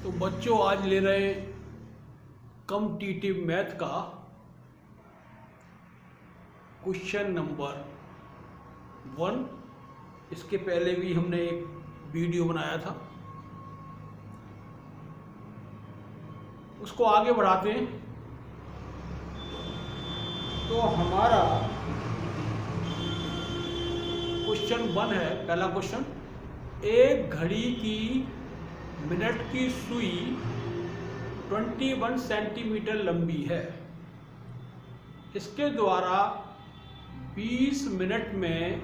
तो बच्चों आज ले रहे हैं कॉम्पिटिटिव मैथ का क्वेश्चन नंबर 1। इसके पहले भी हमने एक वीडियो बनाया था, उसको आगे बढ़ाते हैं। तो हमारा क्वेश्चन 1 है, पहला क्वेश्चन। एक घड़ी की मिनट की सुई 21 सेंटीमीटर लंबी है। इसके द्वारा 20 मिनट में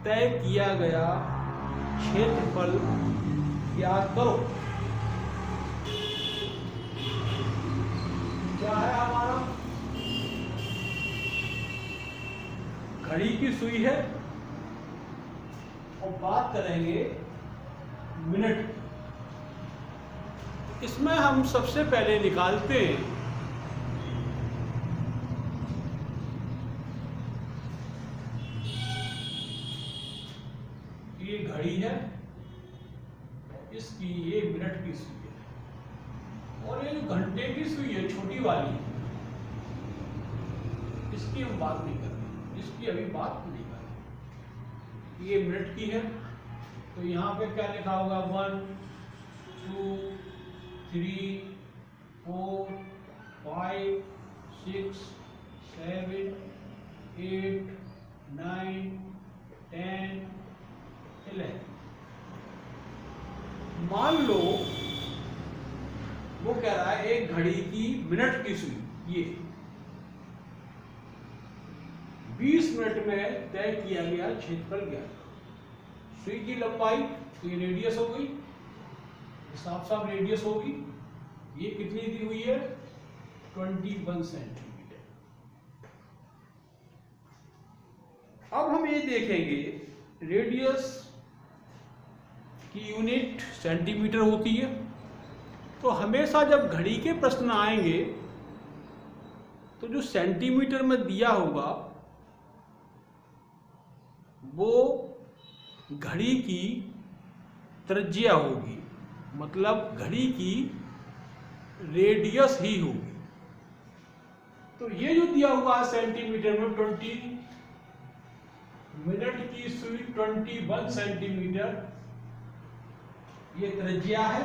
तय किया गया क्षेत्रफल ज्ञात करो। क्या है हमारा? घड़ी की सुई है और बात करेंगे मिनट। इसमें हम सबसे पहले निकालते हैं ये घड़ी है, इसकी ये मिनट की सुई है, और ये जो घंटे की सुई है छोटी वाली, इसकी हम बात नहीं कर रहे, इसकी अभी बात नहीं कर रहे। ये मिनट की है, तो यहाँ पे क्या लिखा होगा? 1 2 3 4 5 6 7 8 9 10 11। मान लो वो कह रहा है एक घड़ी की मिनट की सुई, ये 20 मिनट में तय किया गया क्षेत्रफल ज्ञात। सुई की लंबाई, तो ये रेडियस हो गई, साफ साफ रेडियस होगी। ये कितनी दी हुई है? 21 सेंटीमीटर। अब हम ये देखेंगे, रेडियस की यूनिट सेंटीमीटर होती है। तो हमेशा जब घड़ी के प्रश्न आएंगे तो जो सेंटीमीटर में दिया होगा वो घड़ी की त्रिज्या होगी, मतलब घड़ी की रेडियस ही होगी। तो ये जो दिया हुआ है सेंटीमीटर में, 20 मिनट की सुई 21 सेंटीमीटर, ये त्रिज्या है,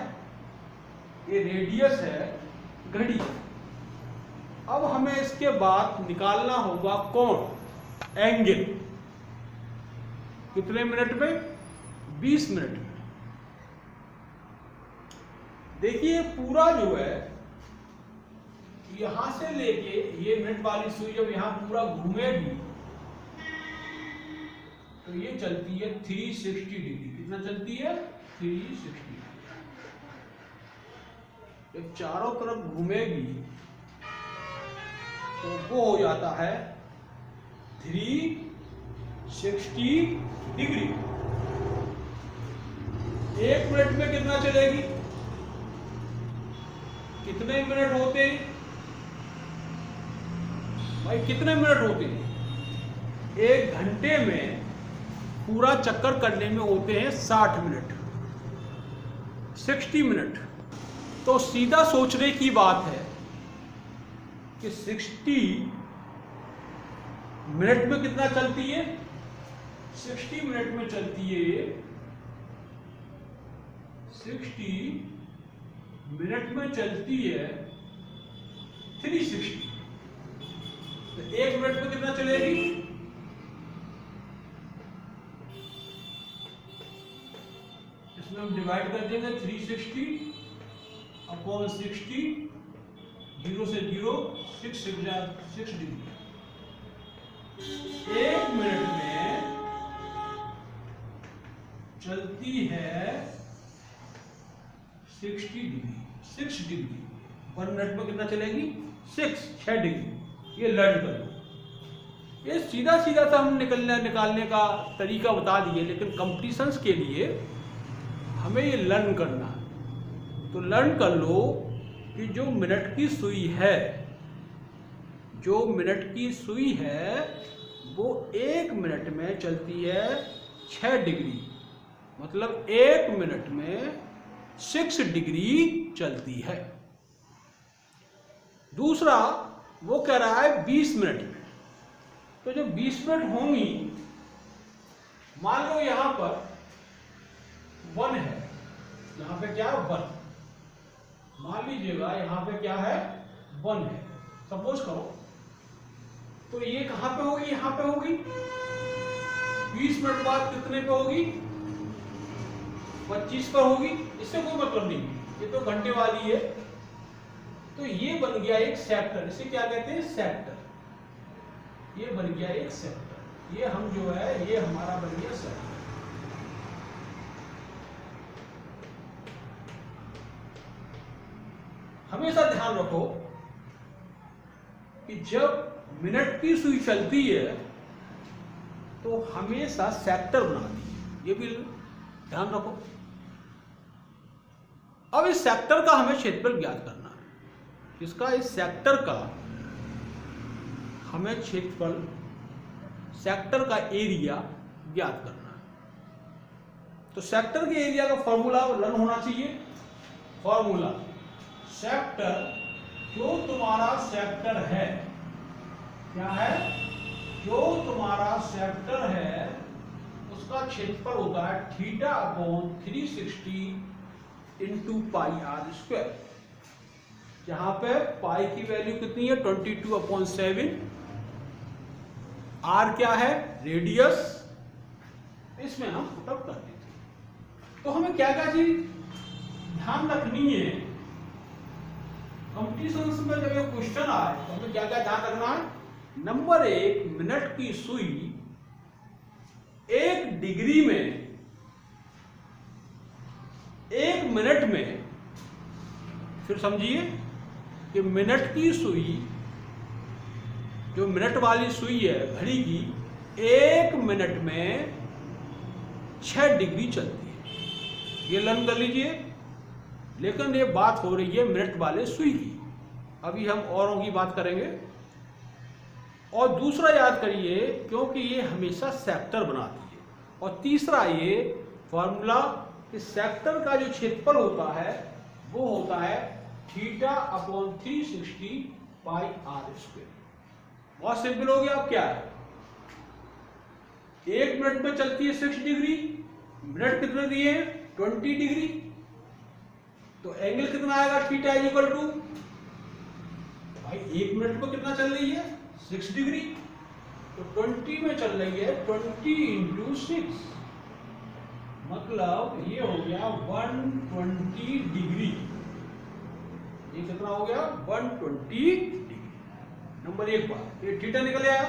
ये रेडियस है घड़ी। अब हमें इसके बाद निकालना होगा कोण, एंगल। कितने मिनट में? 20 मिनट में। देखिए पूरा जो है यहां से लेके ये मिनट वाली सुई जब यहां पूरा घूमेगी तो ये चलती है 360 डिग्री। कितना चलती है? 360। जब चारों तरफ घूमेगी तो वो हो जाता है 360 डिग्री। 1 मिनट में कितना चलेगी? कितने मिनट होते हैं भाई? कितने मिनट होते हैं? 1 घंटे में पूरा चक्कर करने में होते हैं 60 मिनट, 60 मिनट। तो सीधा सोचने की बात है कि 60 मिनट में कितना चलती है? 60 मिनट में चलती है, 60 मिनट में चलती है 360। तो 1 मिनट में कितना चलेगी? इसमें हम डिवाइड कर देंगे 360 अपॉन 60, 0 से 0, 6 डिग्री। 1 मिनट में चलती है 60 डिग्री, 6 डिग्री। 1 मिनट में कितना चलेगी? 6 डिग्री। ये लर्न करो। ये सीधा सीधा सा हम निकालने का तरीका बता दिए, लेकिन कंपटीशंस के लिए हमें ये लर्न करना है। तो लर्न कर लो कि जो मिनट की सुई है, जो मिनट की सुई है वो 1 मिनट में चलती है 6 डिग्री। मतलब 1 मिनट में 6 डिग्री चलती है। दूसरा वो कह रहा है 20 मिनट में। तो जब 20 मिनट होंगी, मान लो यहां पर 1 है, यहां पे क्या है 1, मान लीजिएगा यहां पे क्या है 1 है, सपोज करो। तो ये कहां पे होगी, यहां पे होगी। 20 मिनट बाद कितने पे होगी, 25 पर होगी। इससे कोई मतलब नहीं, ये तो घंटे वाली है। तो ये बन गया एक सेक्टर, इसे क्या कहते हैं सेक्टर। ये बन गया एक सेक्टर, ये हम जो है ये हमारा बन गया सेक्टर। हमेशा ध्यान रखो कि जब मिनट की सुई चलती है तो हमेशा सेक्टर बनाती है, ये भी ध्यान रखो। अब इस सेक्टर का हमें क्षेत्रफल ज्ञात करना है। इसका इस सेक्टर का हमें क्षेत्रफल, सेक्टर का एरिया ज्ञात करना है। तो सेक्टर के एरिया का फॉर्मूला लर्न होना चाहिए। फॉर्मूला सेक्टर, जो तुम्हारा सेक्टर है, क्या है, जो तुम्हारा सेक्टर है उसका क्षेत्रफल होता है theta upon 360 into pi R square. यहां पे पाई की वैल्यू कितनी है 22/7, आर क्या है रेडियस, इसमें हम पुटअप कर देते। तो हमें क्या क्या चीज ध्यान रखनी है कॉम्पिटिशन में जब ये क्वेश्चन आए तो हमें क्या क्या ध्यान रखना है। नंबर 1, मिनट की सुई 1 डिग्री में 1 मिनट में, फिर समझिए कि मिनट की सुई, जो मिनट वाली सुई है घड़ी की, 1 मिनट में 6 डिग्री चलती है। ये लर्न कर लीजिए। लेकिन ये बात हो रही है मिनट वाले सुई की, अभी हम औरों की बात करेंगे। और दूसरा याद करिए, क्योंकि ये हमेशा सेक्टर बनाती है। और तीसरा ये फॉर्मूला, कि सेक्टर का जो क्षेत्रफल होता है वो होता है theta upon 360 pi R square. बहुत सिंपल हो गया। अब क्या है, 1 मिनट में चलती है 6 डिग्री, मिनट कितने दिए हैं 20 डिग्री, तो एंगल कितना आएगा थीटा इक्वल टू, भाई 1 मिनट में कितना चल रही है 6 डिग्री, तो 20 में चल रही है 20 इंटू 6, मतलब ये हो गया 120 डिग्री। ये कितना हो गया 120 डिग्री। नंबर 1 बात, ये थीटा निकल आया।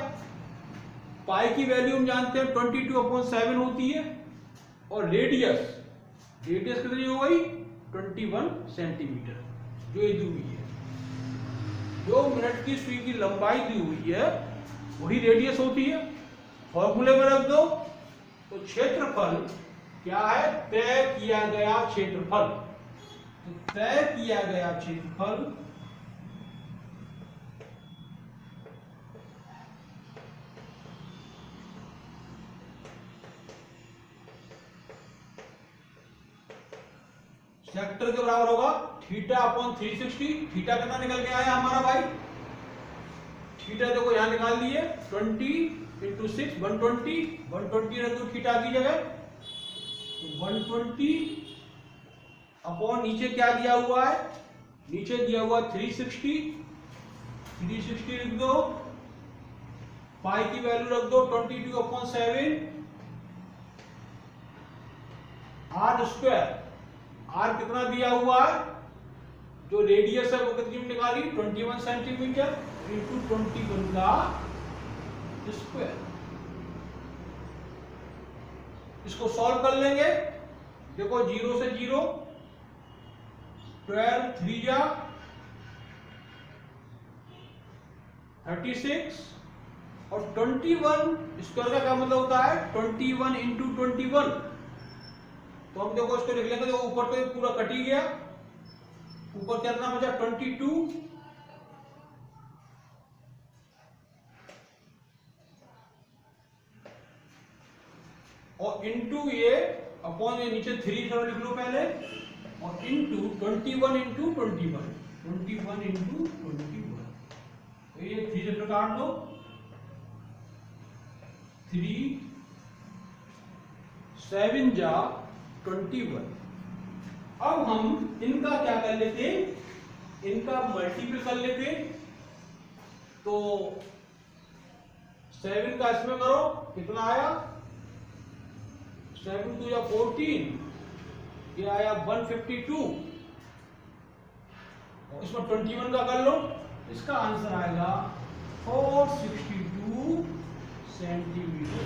पाई की वैल्यू हम जानते हैं 22/7 होती है। और रेडियस कितनी हो गई 21 सेंटीमीटर, जो ये दी हुई है। जो मिनट की सुई की लंबाई दी हुई है वही रेडियस होती है। फॉर्मूले में रख दो। तो क्षेत्रफल क्या है, तय किया गया क्षेत्रफल। तो तय किया गया क्षेत्रफल सेक्टर के बराबर होगा थीटा अपॉन 360। थीटा कितना निकल के आया हमारा भाई, थीटा देखो यहां निकाल लिए 20 इंटू 6 120 रख दो थीटा की जगह। तो 120 अपॉन नीचे क्या दिया हुआ है, नीचे दिया हुआ 360 लिख दो, पाई की वैल्यू रख दो 22/7 आर स्क्वायर। आर कितना दिया हुआ है, जो रेडियस है वो कितनी निकाली 21 सेंटीमीटर इंटू 21 का स्क्वायर। इसको सॉल्व कर लेंगे। देखो 0 से 0, 12 3 जा 36 और 21 स्क्वायर का क्या मतलब होता है 21 इंटू 21। तो हम देखो इसको लिख लेंगे, तो ऊपर तो पूरा कट ही गया, ऊपर कितना बचा 22 और इंटू ये अपॉन ये नीचे 3 लिख लो पहले, और इंटू 21 इंटू 21, 21 इंटू 21, तो ये 3 से काट दो, 3 7 जा 21। अब हम इनका क्या कर लेते, इनका मल्टीपल कर लेते, तो 7 का इसमें करो, कितना आया, 7 2 या 14, ये आया 152, और इसमें 21 का कर लो, इसका आंसर आएगा 462 सेंटीमीटर।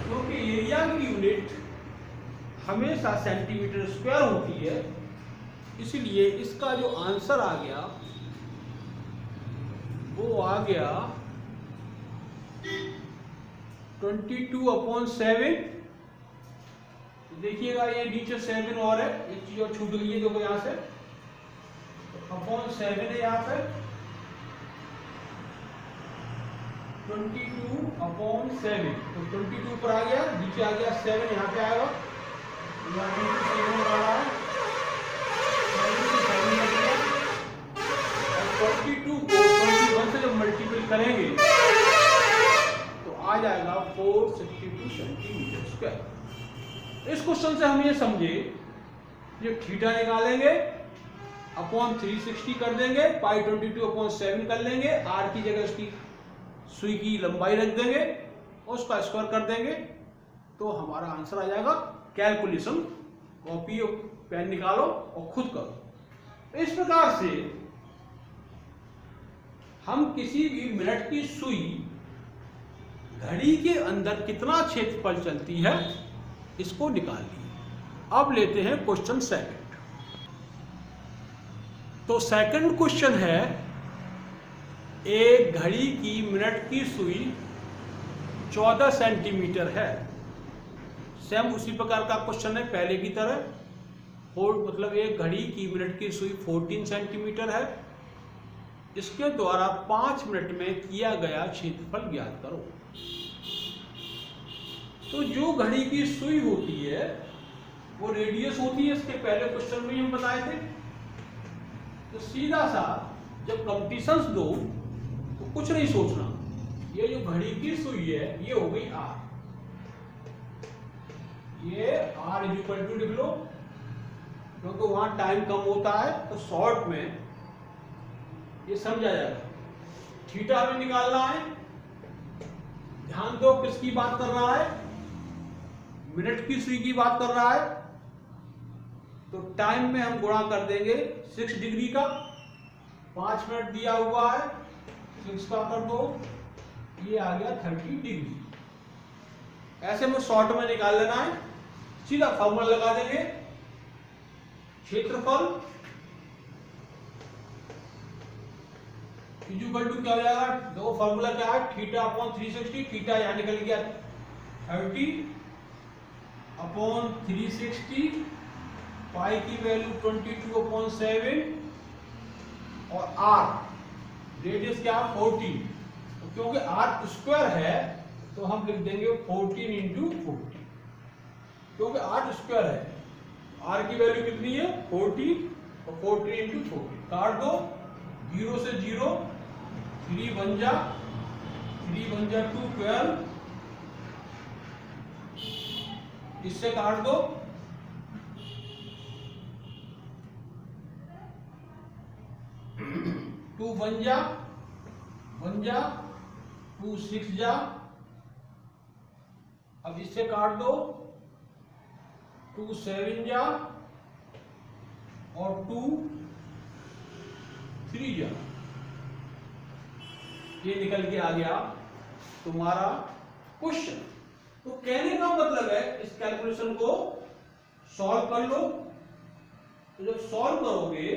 क्योंकि एरिया की यूनिट हमेशा सेंटीमीटर स्क्वायर होती है, इसलिए इसका जो आंसर आ गया वो आ गया 22/7। देखिएगा ये नीचे 7 और है, एक चीज और छूट गई है, देखो यहां से अपॉन 7 है यहाँ पे, 22/7, तो 22 पर आ गया, नीचे आ गया 7, यहाँ पे आएगा, है 22 को 21 से जब मल्टीपल करेंगे तो आ जाएगा 462 सेंटीमीटर स्क्वायर। इस क्वेश्चन से हम ये समझे, जो थीटा निकालेंगे अपॉन 360 कर देंगे, पाई 22/7 कर लेंगे, आर की जगह उसकी सुई की लंबाई रख देंगे और उसका स्क्वायर कर देंगे, तो हमारा आंसर आ जाएगा। कैलकुलेशन कॉपी और पेन निकालो और खुद करो। इस प्रकार से हम किसी भी मिनट की सुई घड़ी के अंदर कितना क्षेत्रफल चलती है इसको निकाल लिए। अब लेते हैं क्वेश्चन सेकंड। तो सेकंड क्वेश्चन है, एक घड़ी की मिनट की सुई 14 सेंटीमीटर है। सेम उसी प्रकार का क्वेश्चन है पहले की तरह, मतलब एक घड़ी की मिनट की सुई 14 सेंटीमीटर है, इसके द्वारा 5 मिनट में किया गया क्षेत्रफल ज्ञात करो। तो जो घड़ी की सुई होती है वो रेडियस होती है, इसके पहले क्वेश्चन में हम बताए थे। तो सीधा सा जब कंपटीशंस दो तो कुछ नहीं सोचना, ये जो घड़ी की सुई है ये हो गई आर, ये आर इक्वल टू लिख लो, क्योंकि वहां टाइम कम होता है तो शॉर्ट में ये समझा जाएगा। थीटा में निकालना है, ध्यान दो किसकी बात कर रहा है, मिनट की सुई की बात कर रहा है, तो टाइम में हम गुणा कर देंगे 6 डिग्री का, 5 मिनट दिया हुआ है, 6 का कर दो, ये आ गया 30 डिग्री। ऐसे में शॉर्ट में निकाल लेना है, सीधा फॉर्मूला लगा देंगे, क्षेत्रफल इक्वल टू क्या हो जाएगा, दो फॉर्मूला क्या है, थीटा अपॉन 360, थीटा यहां निकल गया 30 अपॉन 360, पाई की वैल्यू 22/7 और आर रेडियस क्या है 14, तो क्योंकि आर स्क्वायर है तो हम लिख देंगे 14 इंटू 40, क्योंकि आर स्क्वायर है, आर की वैल्यू कितनी है 40 और 14 इंटू 40 काट दो, 0 से 0, 3 बन जा 2 12, इससे काट दो, 2 बन जा 2 6 जा, अब इससे काट दो, 2 7 जा और 2 3 जा, ये निकल के आ गया तुम्हारा क्वेश्चन। तो कहने का मतलब है इस कैलकुलेशन को सॉल्व कर लो, तो जब सॉल्व करोगे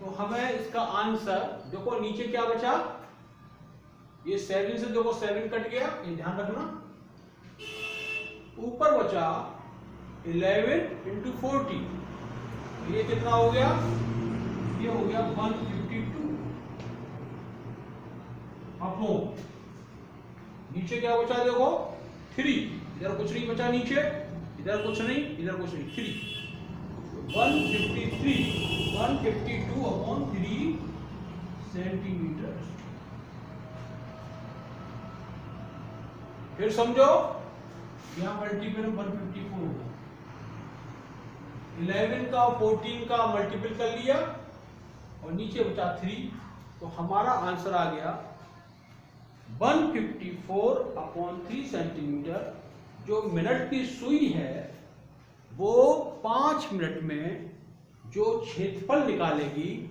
तो हमें इसका आंसर देखो, नीचे क्या बचा, ये 7 से देखो 7 कट गया, ये ध्यान रखना, ऊपर बचा 11 इंटू 40, ये कितना हो गया, ये हो गया 152 अपॉन, नीचे क्या बचा देखो 3, इधर कुछ नहीं बचा नीचे, इधर कुछ नहीं, इधर कुछ नहीं, 3, 152/3 सेंटीमीटर। फिर समझो, यहां मल्टीपल 154 होगा, 11 का 14 का मल्टीपल कर लिया और नीचे बचा 3, तो हमारा आंसर आ गया 154/3 सेंटीमीटर। जो मिनट की सुई है वो 5 मिनट में जो क्षेत्रफल निकालेगी,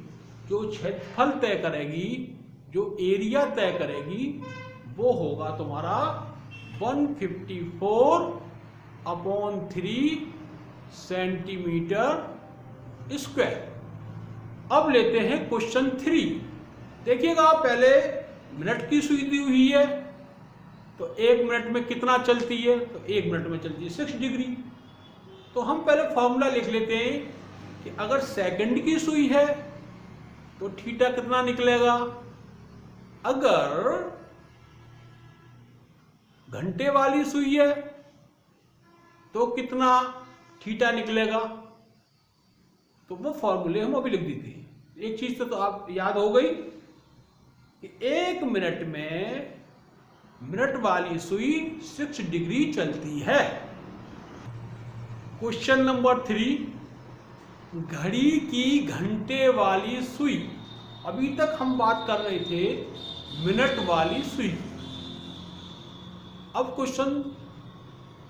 जो क्षेत्रफल तय करेगी, जो एरिया तय करेगी, वो होगा तुम्हारा 154/3 सेंटीमीटर स्क्वायर। अब लेते हैं क्वेश्चन 3। देखिएगा, पहले मिनट की सुई दी हुई है, तो 1 मिनट में कितना चलती है, तो 1 मिनट में चलती है 6 डिग्री। तो हम पहले फॉर्मूला लिख लेते हैं कि अगर सेकंड की सुई है तो थीटा कितना निकलेगा, अगर घंटे वाली सुई है तो कितना थीटा निकलेगा। तो वो फॉर्मूले हम अभी लिख देते हैं। एक चीज तो आप याद हो गई कि 1 मिनट में मिनट वाली सुई 6 डिग्री चलती है। क्वेश्चन नंबर 3, घड़ी की घंटे वाली सुई। अभी तक हम बात कर रहे थे मिनट वाली सुई। अब क्वेश्चन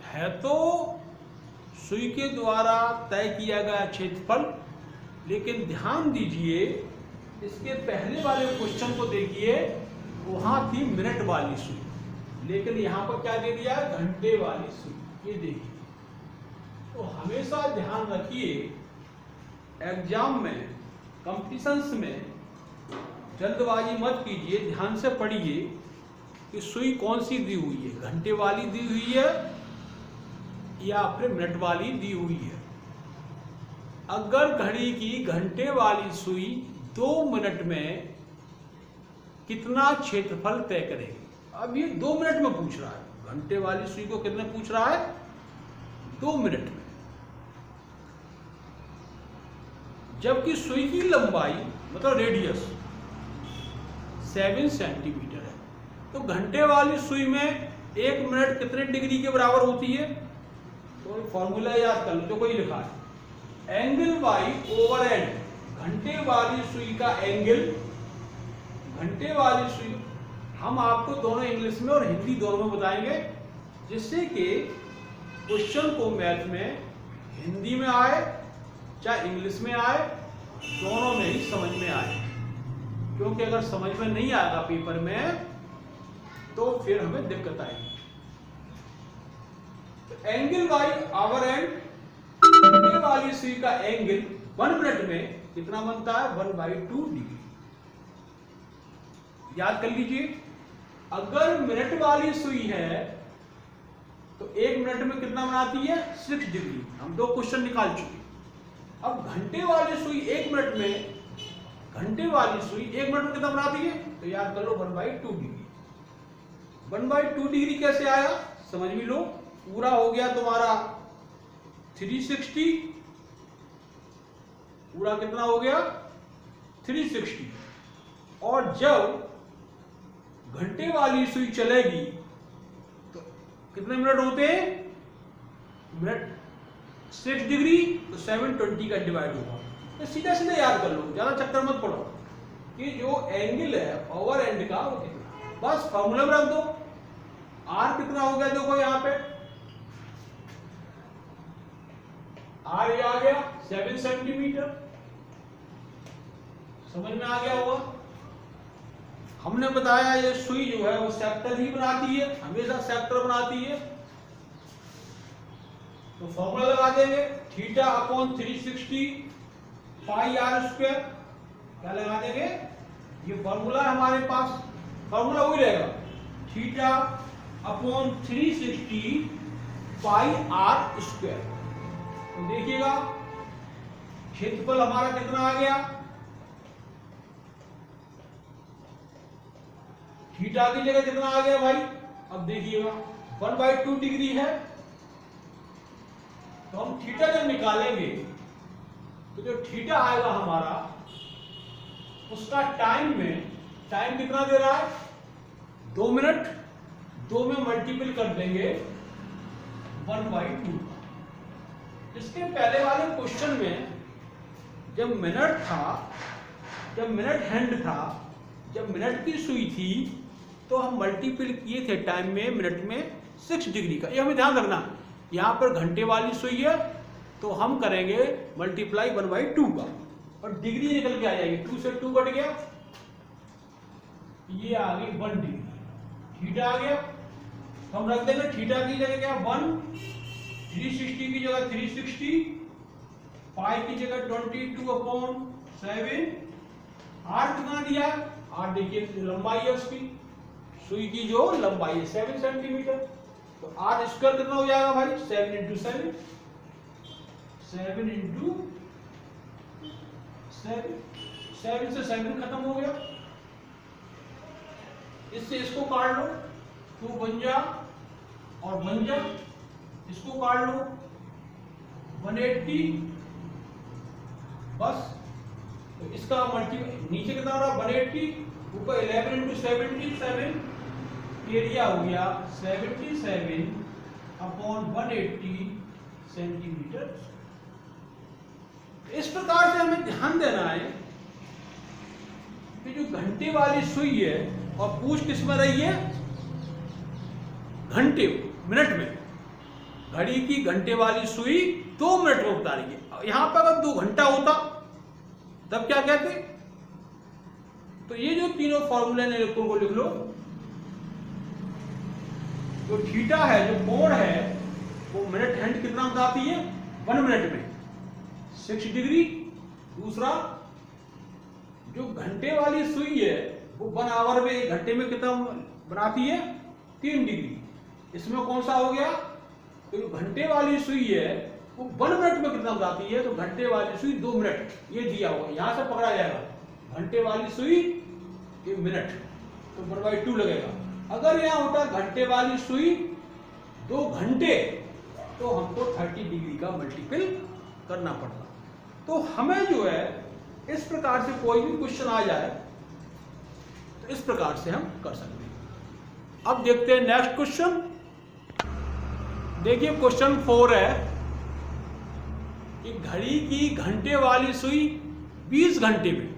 है तो सुई के द्वारा तय किया गया क्षेत्रफल, लेकिन ध्यान दीजिए इसके पहले वाले क्वेश्चन को देखिए, वहां थी मिनट वाली सुई, लेकिन यहां पर क्या दे दिया, घंटे वाली सुई। ये देखिए, तो हमेशा ध्यान रखिए एग्जाम में, कंपटीशंस में जल्दबाजी मत कीजिए, ध्यान से पढ़िए कि सुई कौन सी दी हुई है, घंटे वाली दी हुई है या फिर मिनट वाली दी हुई है। अगर घड़ी की घंटे वाली सुई 2 मिनट में कितना क्षेत्रफल तय करेगी। अब ये 2 मिनट में पूछ रहा है, घंटे वाली सुई को कितने पूछ रहा है, 2 मिनट में। जबकि सुई की लंबाई मतलब रेडियस 7 सेंटीमीटर है, तो घंटे वाली सुई में 1 मिनट कितने डिग्री के बराबर होती है। तो फॉर्मूला याद कर लो, जो कोई लिखा है, एंगल बाई ओवर एंड। घंटे वाली सुई का एंगल, घंटे वाली सुई, हम आपको दोनों इंग्लिश में और हिंदी दोनों में बताएंगे, जिससे कि क्वेश्चन को मैथ में हिंदी में आए चाहे इंग्लिश में आए, दोनों में ही समझ में आए। क्योंकि अगर समझ में नहीं आएगा पेपर में तो फिर हमें दिक्कत आएगी। तो एंगल बाई आवर एंड, घंटे वाली सुई का एंगल 1 मिनट में कितना बनता है, 1/2 डिग्री। याद कर लीजिए, अगर मिनट वाली सुई है तो 1 मिनट में कितना बनाती है, 6 डिग्री। हम 2 क्वेश्चन निकाल चुके। अब घंटे वाली सुई 1 मिनट में, घंटे वाली सुई 1 मिनट में कितना बनाती है, तो याद कर लो 1/2 डिग्री। 1/2 डिग्री कैसे आया, समझ भी लो। पूरा हो गया तुम्हारा 360, पूरा कितना हो गया 360। और जब घंटे वाली सुई चलेगी तो कितने मिनट होते हैं, मिनट 6 डिग्री, तो 720 का डिवाइड होगा। तो सीधा सीधा याद कर लो, ज्यादा चक्कर मत पड़ो कि जो एंगल है ओवर एंड का वो कितना, बस फॉर्मूला में रख दो। आर कितना हो गया, देखो यहाँ पे आर ये आ गया 7 सेंटीमीटर। समझ में आ गया होगा। हमने बताया ये सुई जो है वो सेक्टर ही बनाती है, हमेशा सेक्टर बनाती है। तो फॉर्मूला लगा देंगे, θ/360 पाई आर स्क्वायर। क्या लगा देंगे, ये फॉर्मूला है हमारे पास, फॉर्मूला वही रहेगा, θ/360 पाई आर स्क्वायर। तो देखिएगा क्षेत्रफल हमारा कितना आ गया, थीटा की जगह कितना आ गया भाई, अब देखिएगा 1/2 डिग्री है, तो हम थीटा जब निकालेंगे तो जो थीटा आएगा हमारा, उसका टाइम कितना दे रहा है, 2 मिनट, 2 में मल्टीपल कर देंगे 1/2। इसके पहले वाले क्वेश्चन में जब मिनट हैंड था, जब मिनट की सुई थी, तो हम मल्टीपल किए थे टाइम में, मिनट में 6 डिग्री का। ये हमें ध्यान रखना, यहाँ पर घंटे वाली सुई है तो हम करेंगे मल्टीप्लाई 1/2 का, और डिग्री निकल के आ जाएगी, 2 से 2 कट गया, ये आ गई 1 डिग्री, थीटा आ गया। तो हम रख देंगे थीटा की जगह क्या 1, 360 की जगह 360, पाई की जगह 22/7। आर कितना दिया, आर देखिए लंबाई है उसकी, सुई की जो लंबाई है 7 सेंटीमीटर, तो आर स्क्वायर कितना हो जाएगा भाई, 7 × 7, 7 × 7, 7 से 7 खत्म हो गया। इससे इसको काट लो, 2 बन जा और बन जा, इसको काट लो 180, बस। तो इसका नीचे कितना हो रहा, 180, ऊपर 11 × 77, एरिया हो गया 77/180 सेंटीमीटर। इस प्रकार से हमें ध्यान देना है कि जो घंटे वाली सुई है, और पूछ किस में रही है, घंटे मिनट में, घड़ी की घंटे वाली सुई 2 मिनट में बता रही है। यहां पर अगर 2 घंटा होता तब क्या कहते, तो ये जो तीनों फॉर्मूले ने को लिख लो। जो थीटा है, जो कोण है, वो मिनट हैंड कितना बताती है, 1 मिनट में 6 डिग्री। दूसरा जो घंटे वाली सुई है, वो 1 आवर में, 1 घंटे में कितना बनाती है, 3 डिग्री। इसमें कौन सा हो गया, तो जो घंटे वाली सुई है वो 1 मिनट में कितना बताती है, तो घंटे वाली सुई 2 मिनट, ये दिया हुआ, यहां से पकड़ा जाएगा घंटे वाली सुई ये मिनट, तो 1/2 लगेगा। अगर यहां होता घंटे वाली सुई 2 घंटे, तो हमको 30 डिग्री का मल्टीपल करना पड़ता। तो हमें जो है इस प्रकार से कोई भी क्वेश्चन आ जाए तो इस प्रकार से हम कर सकते हैं। अब देखते हैं नेक्स्ट क्वेश्चन। देखिए क्वेश्चन 4 है कि घड़ी की घंटे वाली सुई 20 घंटे में,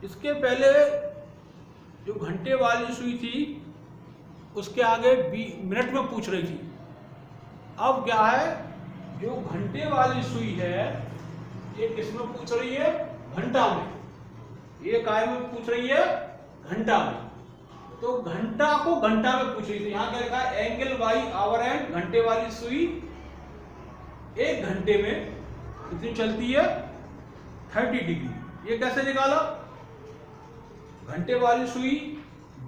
इसके पहले जो घंटे वाली सुई थी उसके आगे मिनट में पूछ रही थी। अब क्या है, जो घंटे वाली सुई है ये किसमें पूछ रही है, घंटा में, ये काय में पूछ रही है, घंटा में। तो घंटा को घंटा में पूछ रही थी, यहां क्या लिखा है, एंगल बाई आवर एंड, घंटे वाली सुई 1 घंटे में कितनी चलती है, 30 डिग्री। ये कैसे निकाला, घंटे वाली सुई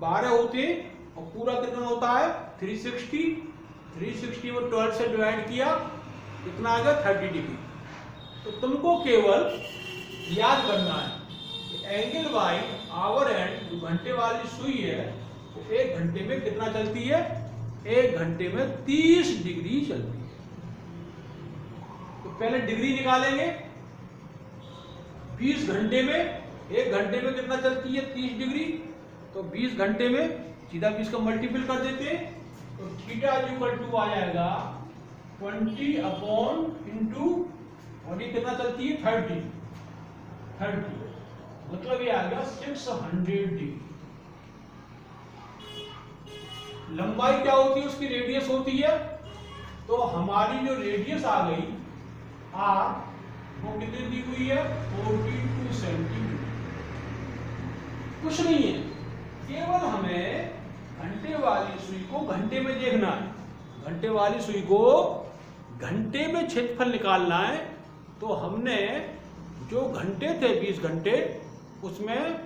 12 होते और पूरा कितना होता है 360 में 12 से डिवाइड किया, कितना आ गया 30 डिग्री। तो तुमको केवल याद करना है कि एंगल बाई आवर एंड, जो घंटे वाली सुई है वो 1 घंटे में कितना चलती है, 1 घंटे में 30 डिग्री चलती है। तो पहले डिग्री निकालेंगे, 20 घंटे में, 1 घंटे में कितना चलती है 30 डिग्री, तो 20 घंटे में सीधा 20 का मल्टीपल कर देते हैं, तो थीटा इक्वल टू आ जाएगा 20 अपॉन इंटू, और ये कितना चलती है 30, मतलब ये आ गया 600 डिग्री। लंबाई क्या होती है उसकी, रेडियस होती है, तो हमारी जो रेडियस आ गई आर, वो कितनी दी हुई है 42 सेंटीमीटर। कुछ नहीं है, केवल हमें घंटे वाली सुई को घंटे में देखना है, घंटे वाली सुई को घंटे में क्षेत्रफल निकालना है। तो हमने जो घंटे थे 20 घंटे, उसमें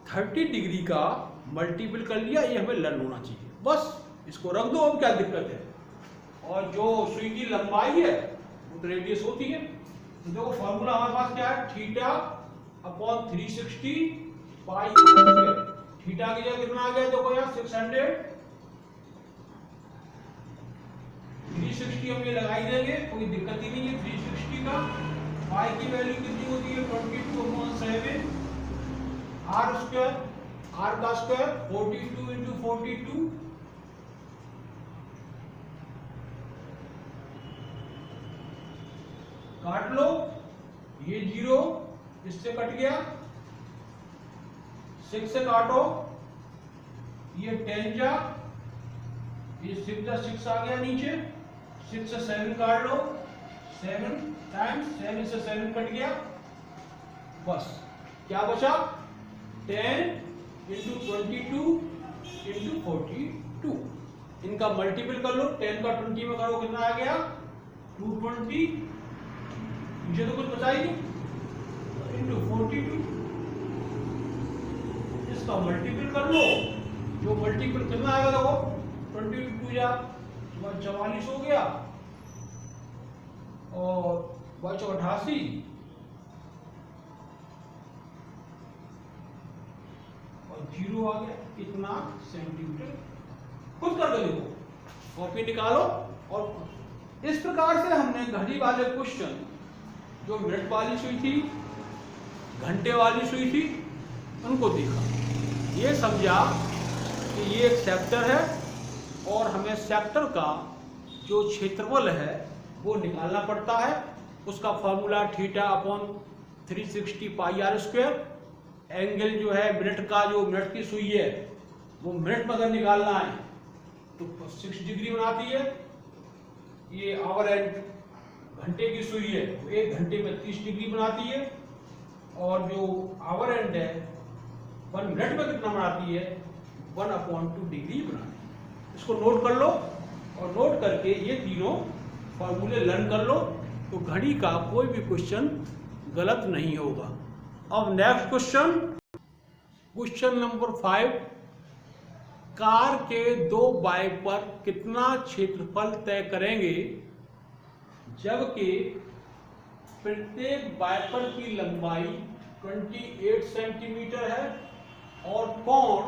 30 डिग्री का मल्टीपल कर लिया, ये हमें लर्न होना चाहिए, बस इसको रख दो, अब क्या दिक्कत है। और जो सुई की लंबाई है वो तो रेडियस होती है, तो देखो फॉर्मूला हमारे पास क्या है, थीटा अपॉन 360 पाई, थीटा की जगह कितना आ गया, देखो यार 600, 360 हम ये लगा ही देंगे, कोई दिक्कत ही नहीं है। 360 का y की वैल्यू कितनी होती है 22/7 r स्क्वायर, r का स्क्वायर 42 इंटू 42, काट लो, ये 0 इससे कट गया, 6 से काटो, ये 10 जा, ये 6 जा 6 आ गया नीचे, 6 से 7 काट लो, 7 टाइम्स 7 से 7 कट गया, बस क्या बचा 10 इंटू 22 इंटू 42, इनका मल्टीपल कर लो, 10 का 20 में करो कितना आ गया 220, मुझे तो कुछ बचा ही नहीं, इंटू 42, इसका मल्टीपल कर लो, जो मल्टीपल कितना आएगा देखो 22 या 44 हो गया, और 88 और 0 आ गया, कितना सेंटीमीटर, खुद कर दो, देखो कॉपी निकालो। और इस प्रकार से हमने घड़ी वाले क्वेश्चन, जो मिनट वाली सुई थी, घंटे वाली सुई थी, उनको देखा, ये समझा कि ये एक सेक्टर है और हमें सेक्टर का जो क्षेत्रफल है वो निकालना पड़ता है। उसका फॉर्मूला θ/360 पाई r स्क्वायर, एंगल जो है मिनट का, जो मिनट की सुई है वो मिनट में अगर निकालना है तो 6 डिग्री बनाती है, ये आवर एंड घंटे की सुई है तो 1 घंटे में 30 डिग्री बनाती है, और जो आवर एंड है 1 मिनट में कितना बनाती है 1/2 डिग्री बनाती है। इसको नोट कर लो, और नोट करके ये तीनों फॉर्मूले लर्न कर लो, तो घड़ी का कोई भी क्वेश्चन गलत नहीं होगा। अब next question, question number 5, car के 2 वाइपर कितना क्षेत्रफल तय करेंगे जबकि प्रत्येक वाइपर की लंबाई 28 सेंटीमीटर है और कोण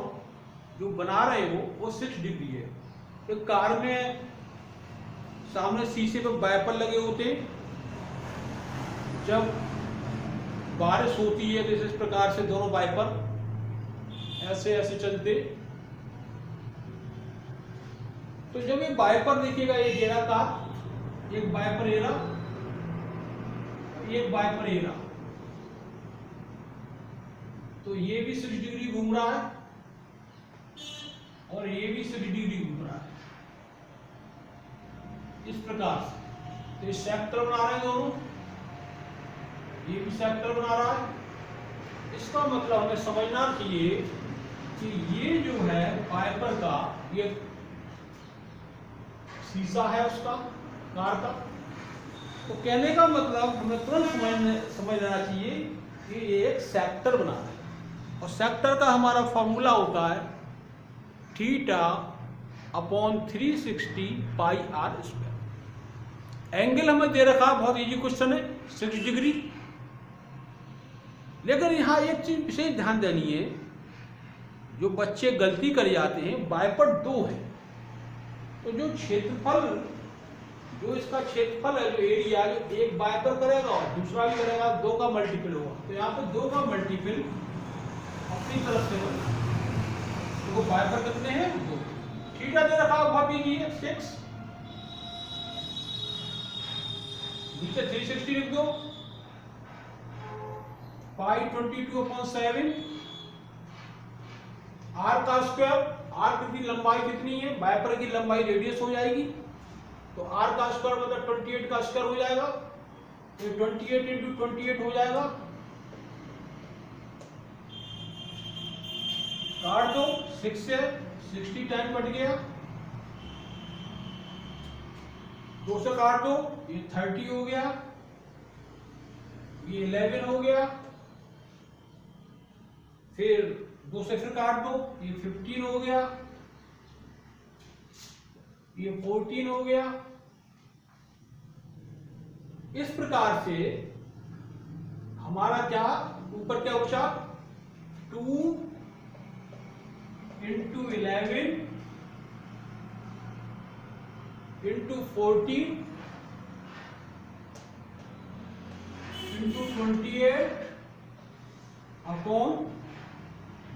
जो बना रहे हो वो 6 डिग्री है। तो कार में सामने शीशे पे वाइपर लगे होते, जब बारिश होती है तो इस प्रकार से दोनों वाइपर ऐसे ऐसे चलते, तो जब ये वाइपर देखिएगा, ये घेरा का एक वाइपर एरा, एक वाइपर एरा, तो ये भी 6 डिग्री घूम रहा है और ये भी 6 डिग्री घूम रहा है, इस प्रकार से। तो ये सेक्टर बना रहे हैं दोनों, ये भी सेक्टर बना रहा है। इसका मतलब हमें समझना चाहिए कि ये जो है वाइपर का, ये शीशा है उसका, कार का, तो कहने का मतलब हमें तुरंत समझ लेना चाहिए कि ये एक सेक्टर बना रहा है, और सेक्टर का हमारा फॉर्मूला होता है θ/360 पाई r स्क्वायर। एंगल हमें दे रखा, बहुत इजी क्वेश्चन है, 6 डिग्री। लेकिन यहाँ एक चीज विशेष ध्यान देनी है, जो बच्चे गलती कर जाते हैं, वाइपर 2 है तो जो क्षेत्रफल, जो इसका क्षेत्रफल है, जो एरिया, जो एक वाइपर करेगा और दूसरा भी करेगा, 2 का मल्टीपल होगा, तो यहाँ पे 2 का मल्टीपल अपनी तरफ से होगा, तो वो वाइपर कितने हैं 2। थीटा दे रखा है बहुत इजी है 6, नीचे 360 लिख दो, पाई 22/7 r का स्क्वायर, r की लंबाई कितनी है, वाइपर की लंबाई रेडियस हो जाएगी, तो r का स्क्वायर मतलब 28 का स्क्वायर हो जाएगा, तो 28 इंटू 28 हो जाएगा, काट दो, 6 से 60 टाइम कट गया, 2 से काट दो, ये 30 हो गया, ये 11 हो गया, फिर 2 से फिर काट दो, ये 15 हो गया, ये 14 हो गया। इस प्रकार से हमारा क्या ऊपर क्या बचा 2 इंटू 11 इंटू 14 इंटू 28 अपॉन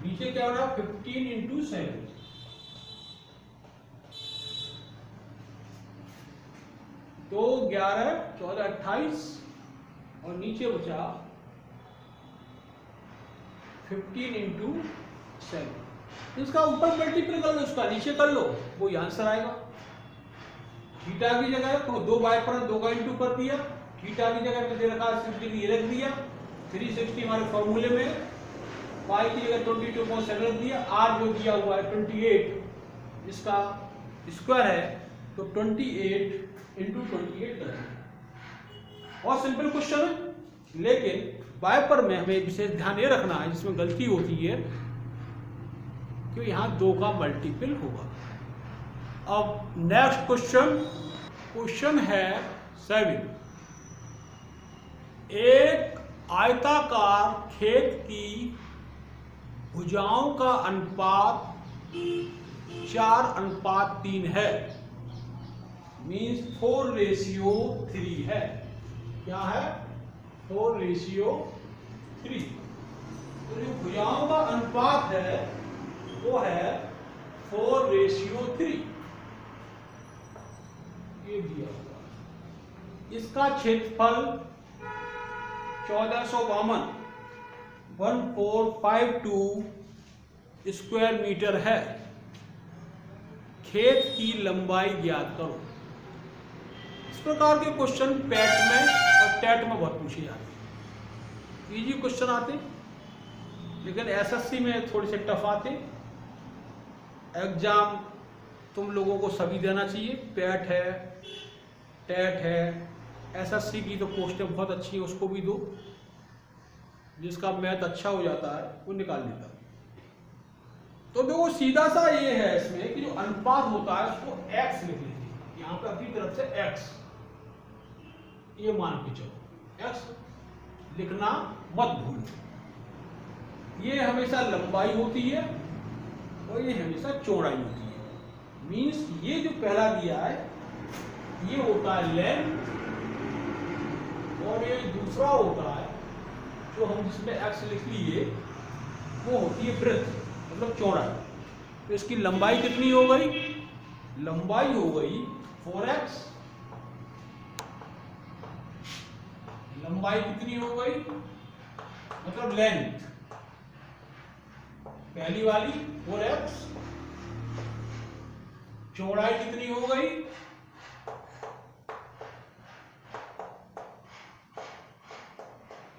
नीचे क्या हो रहा है 15 इंटू 7, तो 11 14 28 और नीचे बचा 15 इंटू 7। इसका ऊपर मल्टीपल कर लो, इसका नीचे कर लो, वो आंसर आएगा। थीटा की जगह तो 2 बाय पर 2 का इंटू कर दिया, थीटा की जगह पे दे रखा है 60 डिग्री रख दिया, 360 हमारे फॉर्मूले में, पाई की जगह 22.7 रख दिया, आर जो दिया हुआ है 28 इसका स्क्वायर है, तो 28 इंटू 28 कर दिया। और सिंपल क्वेश्चन है, लेकिन बाय पर में हमें विशेष ध्यान ये रखना है, जिसमें गलती होती है कि यहाँ 2 का मल्टीपल होगा। अब नेक्स्ट क्वेश्चन है 7। एक आयताकार खेत की भुजाओं का अनुपात 4:3 है, मीन्स 4:3 है। क्या है? 4:3। तो जो भुजाओं का अनुपात है वो है 4:3, ये दिया हुआ। इसका क्षेत्रफल 1452 स्क्वायर मीटर है। खेत की लंबाई ज्ञात करो। इस प्रकार के क्वेश्चन पैट में और टेट में बहुत पूछे जाते हैं। इजी क्वेश्चन आते, लेकिन एसएससी में थोड़े से टफ आते। एग्जाम तुम लोगों को सभी देना चाहिए, पैट है, टेट है, एसएससी की तो पोस्टें बहुत अच्छी है, उसको भी दो। जिसका मैथ अच्छा हो जाता है वो निकाल लेता है। तो देखो सीधा सा ये है इसमें कि जो अनुपात होता है उसको x लिख लेंगे, यहाँ पे अपनी तरफ से x ये मान के चलो, x लिखना मत भूलो। ये हमेशा लंबाई होती है और ये हमेशा चौड़ाई होती है। मीन्स ये जो पहला दिया है ये होता है लेंथ, और ये दूसरा होता है जो हम जिसमें x लिख लिए वो होती है ब्रेथ, मतलब चौड़ाई। तो इसकी लंबाई कितनी हो गई? लंबाई हो गई 4x। लंबाई कितनी हो गई? मतलब लेंथ पहली वाली 4x, चौड़ाई कितनी हो गई?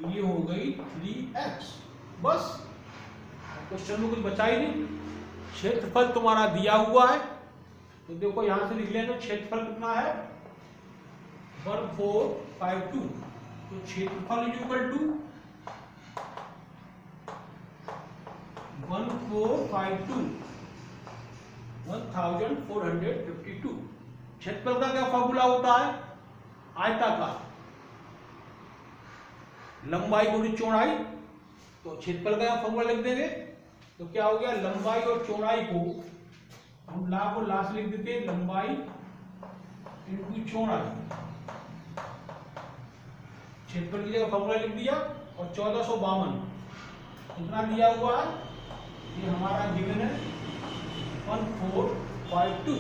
ये हो गई 3x। बस, क्वेश्चन में कुछ बचा ही नहीं। क्षेत्रफल तुम्हारा दिया हुआ है, तो देखो यहां से लिख लेना क्षेत्रफल कितना है 1452। तो क्षेत्रफल इक्वल टू 1452 क्षेत्रफल का क्या फॉर्मूला होता है? आयताकार लंबाई गुणित चौड़ाई। तो क्षेत्रफल का फॉर्मूला लिख देंगे, तो क्या हो गया? लंबाई और चौड़ाई को हम लास्ट लिख देते हैं, लंबाई इंटू चौड़ाई। क्षेत्रफल की जगह फॉर्मूला लिख दिया। और 1452 कितना दिया हुआ है? ये हमारा गिवन है 1452।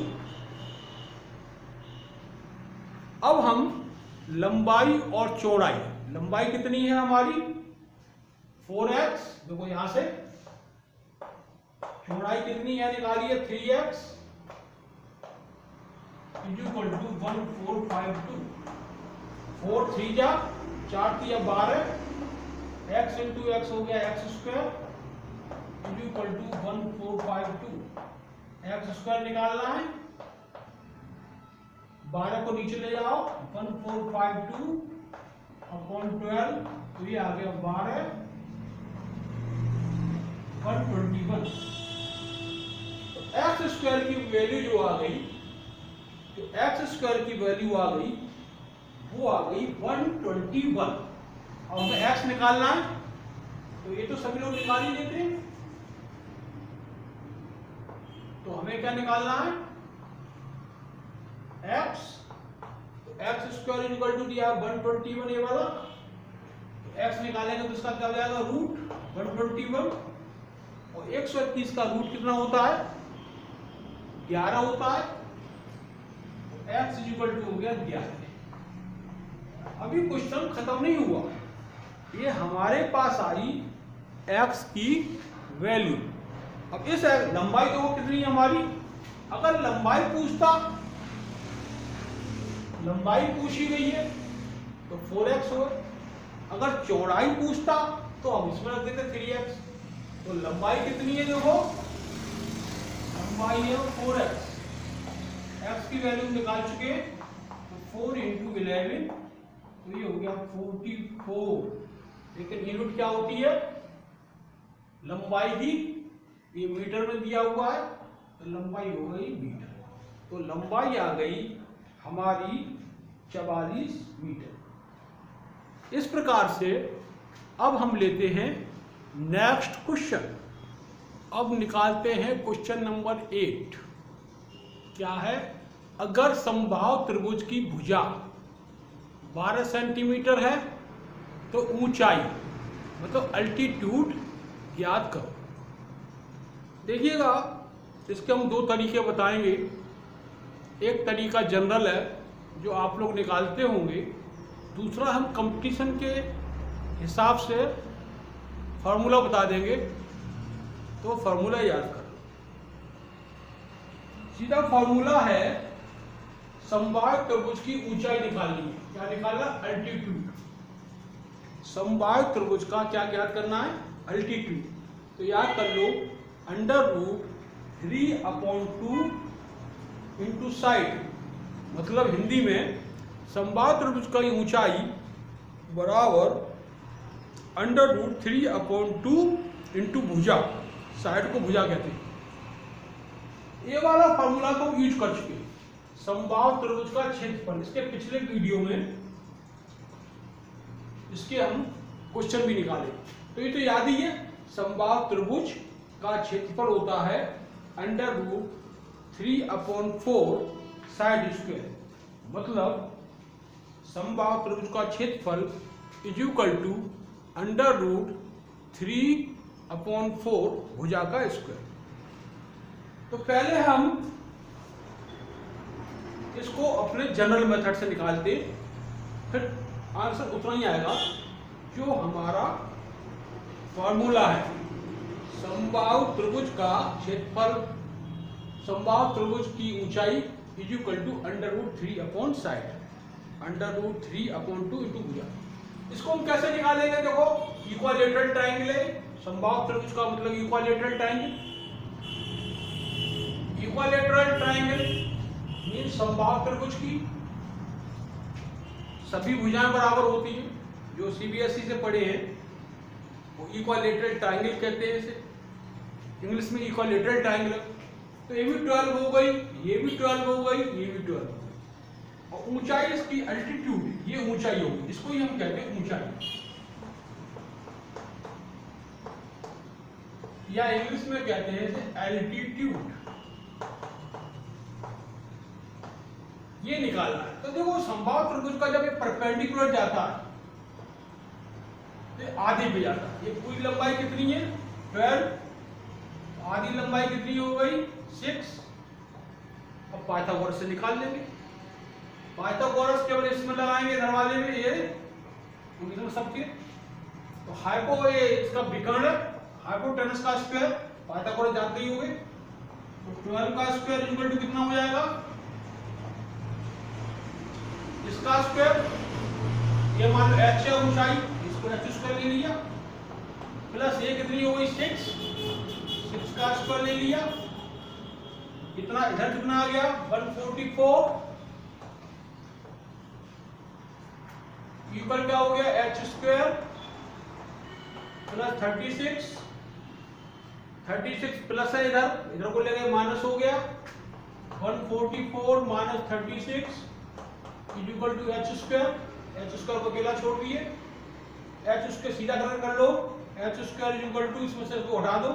अब हम लंबाई और चौड़ाई, लंबाई कितनी है हमारी 4x, देखो यहां से, चौड़ाई कितनी है निकालिए 3x इक्वल टू 1452। 4 3 जा 4 3 12, x इंटू एक्स हो गया x square equal to 1452। X square निकालना है, 12 को नीचे ले जाओ, 1452 अपॉन 12, तो ये आ गया 12 121। तो एक्स स्क्वायर की वैल्यू जो आ गई, जो एक्स स्क्वायर की वैल्यू आ गई वो आ गई 121। और हमें एक्स निकालना है, तो ये तो सभी लोग निकाल ही लेते हैं। तो हमें क्या निकालना है? x, तो x स्क्वायर इक्वल टू दिया 121 ये वाला, तो x निकालेंगे तो इसका क्या हो जाएगा रूट 121, और 121 का रूट कितना होता है 11 होता है, तो x इक्वल टू हो गया 11। अभी क्वेश्चन खत्म नहीं हुआ, ये हमारे पास आई x की वैल्यू। अब इस लंबाई तो कितनी है हमारी, अगर लंबाई पूछता, लंबाई पूछी गई है तो 4x हो, अगर चौड़ाई पूछता तो हम इसमें रख देते 3x। तो लंबाई कितनी है देखो, लंबाई है 4x, x की वैल्यू निकाल चुके हैं, तो 4 × 11 तो ये हो गया 44। लेकिन यूनिट क्या होती है लंबाई की, ये मीटर में दिया हुआ है तो लंबाई हो गई मीटर, तो लंबाई आ गई हमारी 44 मीटर। इस प्रकार से अब हम लेते हैं नेक्स्ट क्वेश्चन। अब निकालते हैं क्वेश्चन नंबर 8। क्या है, अगर समबाहु त्रिभुज की भुजा 12 सेंटीमीटर है तो ऊंचाई मतलब अल्टीट्यूड ज्ञात करो। देखिएगा, इसके हम दो तरीके बताएंगे। एक तरीका जनरल है जो आप लोग निकालते होंगे, दूसरा हम कंपटीशन के हिसाब से फार्मूला बता देंगे, तो फार्मूला याद करो। सीधा फार्मूला है, समबाहु त्रिभुज की ऊंचाई निकालनी है। क्या निकालना, अल्टीट्यूड। समबाहु त्रिभुज का क्या ज्ञात करना है, अल्टीट्यूड। तो याद कर लो, √3/2 इंटू साइड, मतलब हिंदी में समबाहु त्रिभुज की ऊंचाई बराबर √3/2 इंटू भुजा, साइड को भुजा कहते हैं। ये वाला फार्मूला को यूज कर चुके हैं। समबाहु त्रिभुज का क्षेत्रफल, इसके पिछले वीडियो में इसके हम क्वेश्चन भी निकाले, तो ये तो याद ही है। समबाहु त्रिभुज का क्षेत्रफल होता है √3/4 साइड स्क्वायर, मतलब समबाहु त्रिभुज का क्षेत्रफल इज इक्वल टू √3/4 भुजा का स्क्वायर। तो पहले हम इसको अपने जनरल मेथड से निकालते, फिर आंसर उतना ही आएगा जो हमारा फॉर्मूला है। समबाहु त्रिभुज का क्षेत्रफल, समबाहु त्रिभुज की ऊंचाई इज इक्वल टू √3/साइड, √3/2 इंटू भुजा। इसको हम कैसे निकालेंगे, देखो इक्वालेटरल ट्रायंगल है। समबाहु त्रिभुज का मतलब equilateral triangle. Equilateral triangle mean समबाहु त्रिभुज की सभी भुजाएं बराबर होती हैं। जो सीबीएसई से पढ़े हैं वो इक्वालेटरल ट्रायंगल कहते हैं इसे, इंग्लिश में इक्वालेटरल ट्रायंगल। तो ये भी 12 हो गई, ये भी 12 हो गई, ये भी 12 हो गई, और ऊंचाई इसकी अल्टीट्यूड, ये ऊंचाई होगी, इसको ही हम कहते हैं ऊंचाई, या इंग्लिश में कहते हैं इसे एल्टीट्यूड। ये निकालना है। तो देखो, समबाहु त्रिभुज का जब ये परपेंडिकुलर जाता है तो आधे पे जाता है। ये पूरी लंबाई कितनी है 12, आधी लंबाई कितनी हो गई 6। अब पाइथागोरस से निकाल लेंगे। पाइथागोरस केवल इसमें लगाएंगे, इधर वाले में ये सबके, तो हाइपो, ये इसका विकर्ण हाइपोटेनस का स्क्वायर पाइथागोरस जानते ही होंगे। तो 12 का स्क्वायर इक्वल टू कितना हो जाएगा, इसका स्क्वायर, ये मान लो h है ऊंचाई, इसको h स्क्वायर ले लिया, प्लस ये कितनी हो गई 6 का स्क्वायर ले लिया, कितना इधर कितना आ गया 144, इक्वल क्या हो गया h स्क्वायर प्लस 36 प्लस है, इधर को ले गए माइनस हो गया 144 minus 36 equal to h square को अकेला छोड़ दिए, h स्क्वायर सीधा कर लो, h स्क्वायर इक्वल टू इसमें से इसको हटा दो,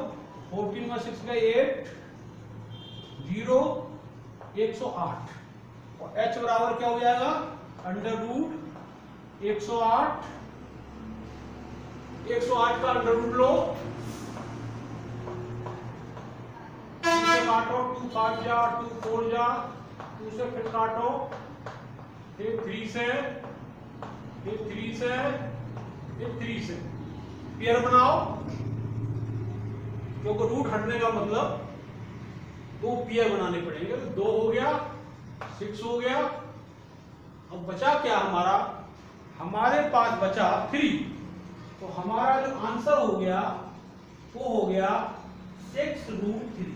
14 में 6 गए 8 0 108, और h बराबर क्या हो जाएगा, अंडर रूट 108 का अंडर रूट लो, 2 से काटो, 2 5 जा, 2 4 जा, 2 से फिर काटो, फिर 3 से, फिर 3 से, फिर 3 से पेयर बनाओ, क्योंकि रूट हटने का मतलब 2 पेयर बनाने पड़ेंगे। तो 2 हो गया, 6 हो गया। अब बचा क्या हमारा, हमारे पास बचा 3। तो हमारा जो आंसर हो गया वो हो गया 6√3।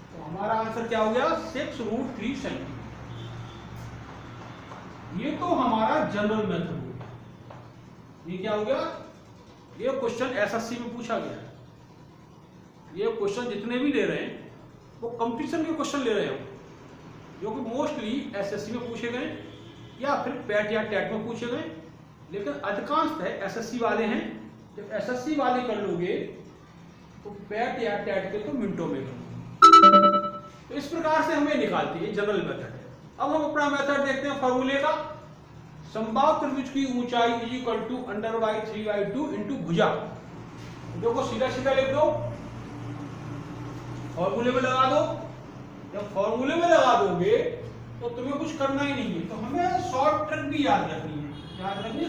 तो हमारा आंसर क्या हो गया, 6√3 सेंटीमीटर। ये तो हमारा जनरल मेथड हो गया। ये क्या हो गया, ये क्वेश्चन एसएससी में पूछा गया है। ये क्वेश्चन जितने भी ले रहे हैं वो कंपटीशन के क्वेश्चन ले रहे हैं, जो कि मोस्टली एसएससी में पूछे गए या फिर पैट या टेट में पूछे गए, लेकिन अधिकांश है एसएससी वाले हैं। जब एसएससी वाले कर लोगे तो पैट या टेट के तो मिनटों में कर लोगे। तो इस प्रकार से हमें निकालती है, जनरल मेथड है। अब हम अपना मेथड देखते हैं फॉर्मूले का। समबाहु त्रिभुज की ऊंचाई = √3/2 इंटू भुजा। देखो सीधा सीधा लिख दो, फॉर्मूले में लगा दो। जब फॉर्मूले में लगा दोगे तो तुम्हें कुछ करना ही नहीं है। तो हमें शॉर्ट ट्रिक भी याद रखनी है,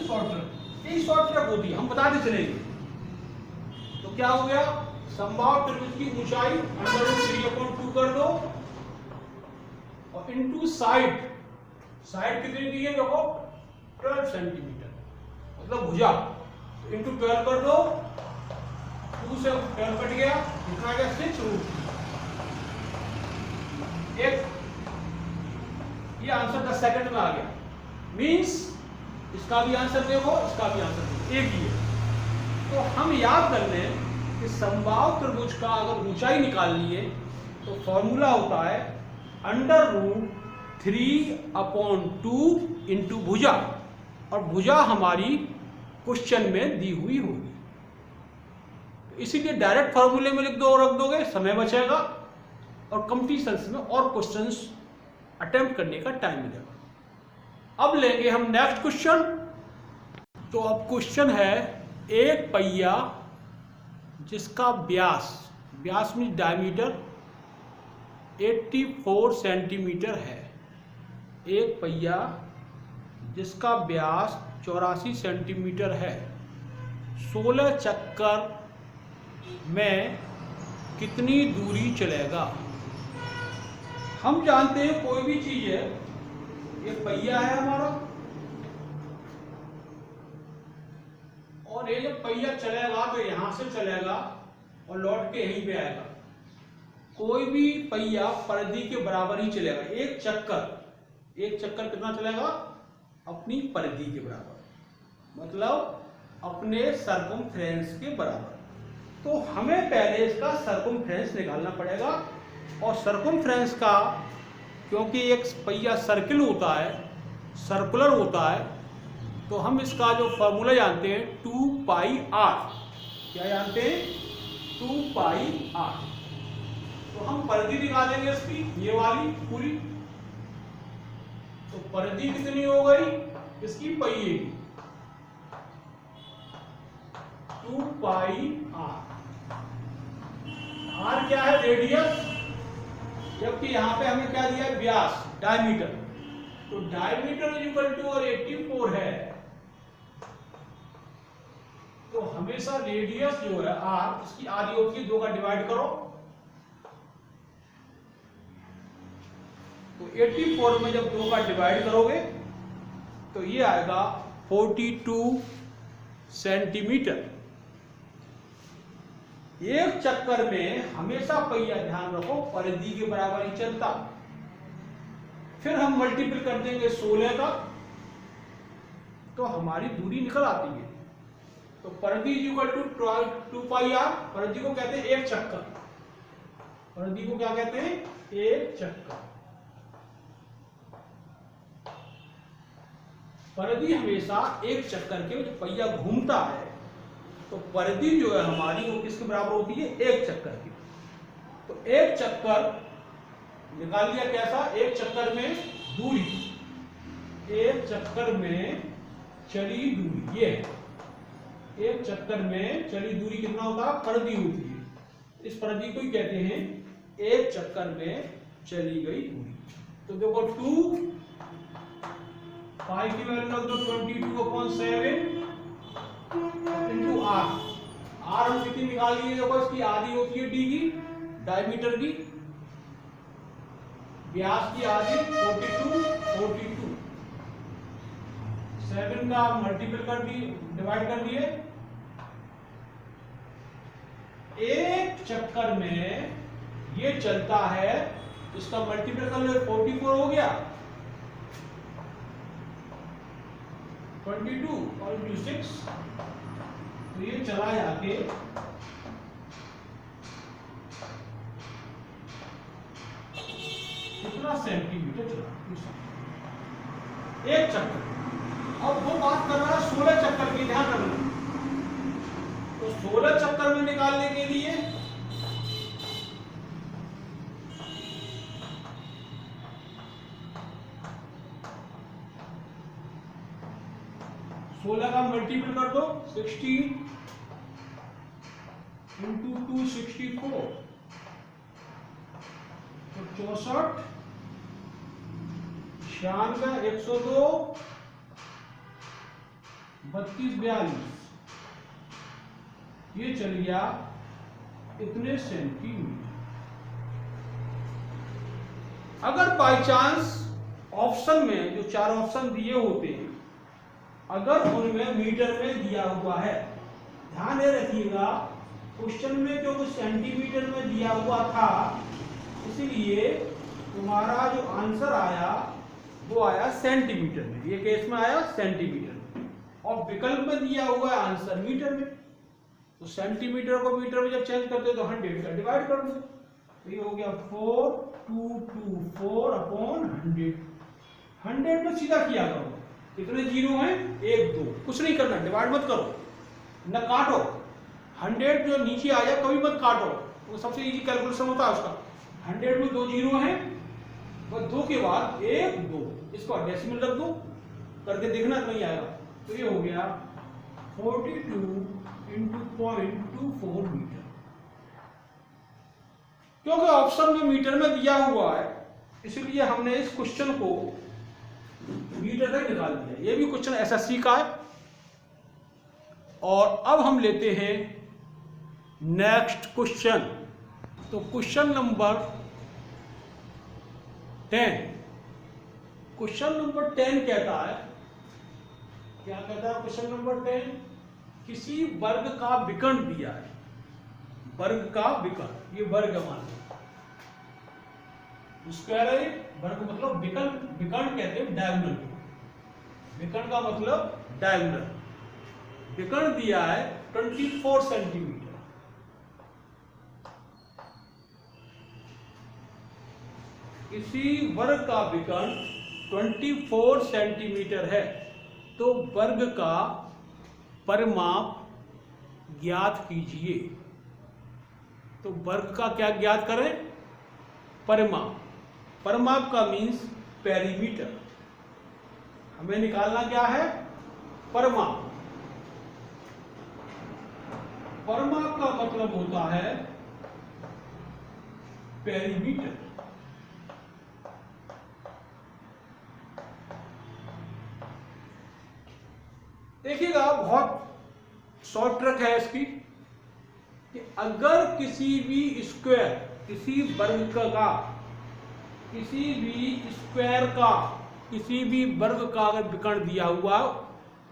शॉर्ट ट्रिक। यही शॉर्ट ट्रिक होती है, हम बताते चलेंगे। तो क्या हो गया, समबाहु त्रिभुज की ऊंचाई √3/2 कर दो और इनटू साइड कितनी दी है, देखो 12 सेंटीमीटर, मतलब भुजा। इनटू 12 कर दो, 2 से 12 कट गया, कितना आ गया 6√3। एक ये आंसर 10 सेकंड में आ गया। मींस इसका भी आंसर देखो, इसका भी आंसर देखो, एक ही है। तो हम याद कर लें कि समबाहु त्रिभुज का अगर ऊंचाई निकालनी है तो फॉर्मूला होता है √3/2 इंटू भुजा, और भुजा हमारी क्वेश्चन में दी हुई होगी। तो इसीलिए डायरेक्ट फॉर्मूले में लिख दो और रख दोगे, समय बचेगा और कंपटीशंस में और क्वेश्चंस अटेम्प्ट करने का टाइम मिलेगा। अब लेंगे हम नेक्स्ट क्वेश्चन। तो अब क्वेश्चन है, एक पहिया जिसका व्यास में डायमीटर 84 सेंटीमीटर है। एक पहिया जिसका व्यास 84 सेंटीमीटर है, 16 चक्कर में कितनी दूरी चलेगा। हम जानते हैं कोई भी चीज है, ये पहिया है हमारा, और ये जब पहिया चलेगा तो यहां से चलेगा और लौट के यहीं पे आएगा। कोई भी पहिया परिधि के बराबर ही चलेगा। एक चक्कर कितना चलेगा, अपनी परिधि के बराबर, मतलब अपने सर्कमफ्रेंस के बराबर। तो हमें पहले इसका सर्कमफ्रेंस निकालना पड़ेगा। और सर्कमफ्रेंस का, क्योंकि एक पहिया सर्कुलर होता है, तो हम इसका जो फॉर्मूला जानते हैं 2πr। क्या जानते हैं, 2πr। तो हम परिधि निकालेंगे इसकी, ये वाली पूरी। तो परिधि कितनी हो गई इसकी, पहिए की 2πr। r क्या है, रेडियस, जबकि यहां पे हमें क्या दिया है, व्यास, डायमीटर। तो डायमीटर = और 84 है, तो हमेशा रेडियस जो है r, इसकी आधी होती है 2 का डिवाइड करो। तो 84 में जब 2 का डिवाइड करोगे तो ये आएगा 42 सेंटीमीटर। एक चक्कर में हमेशा पहिया, ध्यान रखो, परिधि के बराबर ही चलता। फिर हम मल्टीपल कर देंगे 16 का, तो हमारी दूरी निकल आती है। तो परिधि = 2πr। परिधि को कहते हैं एक चक्कर, परिधि को क्या कहते हैं, एक चक्कर। परिधि हमेशा एक चक्कर के, जब पहिया घूमता है तो परिधि जो है हमारी वो किसके बराबर होती है, एक चक्कर की। तो एक चक्कर निकाल लिया कैसा, एक चक्कर में दूरी, एक चक्कर में चली दूरी, ये है। एक चक्कर में चली दूरी कितना होता है? परिधि होती है। इस परिधि को ही कहते हैं एक चक्कर में चली गई दूरी। तो देखो 2 पाई की वैल्यू रख दो 22/7 इंटू आर। आर हम कितनी निकाल लिए? देखो इसकी आधी होती है डी की, डायमीटर की, व्यास की आधी 42 7 का मल्टीपल कर दिए, डिवाइड कर दिए। एक चक्कर में ये चलता है, इसका मल्टीपल कर लो, 44 हो गया, 22 और 6, तो ये चला जाके कितना सेंटीमीटर चला एक चक्कर। अब वो बात कर रहा है 16 चक्कर की, ध्यान रखना। तो 16 चक्कर में निकालने के लिए सोलह का मल्टीपल कर दो 16 इंटू 2 64, तो 64, 96, 102, 32, 42, ये चल गया इतने सेंटीमीटर। अगर बाई चांस ऑप्शन में जो 4 ऑप्शन दिए होते हैं, अगर उनमें मीटर में दिया हुआ है, ध्यान ये रखिएगा क्वेश्चन में क्योंकि सेंटीमीटर में दिया हुआ था, इसलिए तुम्हारा जो आंसर आया वो आया सेंटीमीटर में, ये केस में आया सेंटीमीटर में, और विकल्प में दिया हुआ है आंसर मीटर में। तो सेंटीमीटर को मीटर में जब चेंज करते तो 100 का डिवाइड कर दो, तो ये हो गया 4224/100। 100 में सीधा किया करो, कितने जीरो हैं? 1 2, कुछ नहीं करना, डिवाइड मत करो, न काटो। 100 जो नीचे आ जाए कभी मत काटो, वो सबसे इजी कैलकुलेशन होता है उसका। 100 में 2 जीरो हैं, बस 2 के बाद 1 2, इसको डेसिमल रख दो, करके देखना नहीं आएगा। तो ये हो गया 42 इंटू 0.24 मीटर। क्योंकि ऑप्शन में मीटर में दिया हुआ है, इसलिए हमने इस क्वेश्चन को मीटर तक निकाल दिया। ये भी क्वेश्चन एसएससी का है। और अब हम लेते हैं नेक्स्ट क्वेश्चन। तो क्वेश्चन नंबर 10, क्वेश्चन नंबर 10 कहता है, क्या कहता है क्वेश्चन नंबर 10? किसी वर्ग का विकर्ण दिया है, वर्ग का विकर्ण, ये वर्ग मान लो स्क्वायर है, वर्ग मतलब विकर्ण, विकर्ण कहते हैं डायगोनल, विकर्ण का मतलब डायगोनल। विकर्ण दिया है 24 सेंटीमीटर। किसी वर्ग का विकर्ण 24 सेंटीमीटर है, तो वर्ग का परिमाप ज्ञात कीजिए। तो वर्ग का क्या ज्ञात करें? परिमाप। परिमाप का मीन्स पेरीमीटर। हमें निकालना क्या है? परिमाप। परिमाप का मतलब होता है पेरीमीटर। देखिएगा बहुत शॉर्ट ट्रिक है इसकी, कि अगर किसी भी स्क्वायर, किसी वर्ग का, किसी भी स्क्वायर का, किसी भी वर्ग का अगर विकर्ण दिया हुआ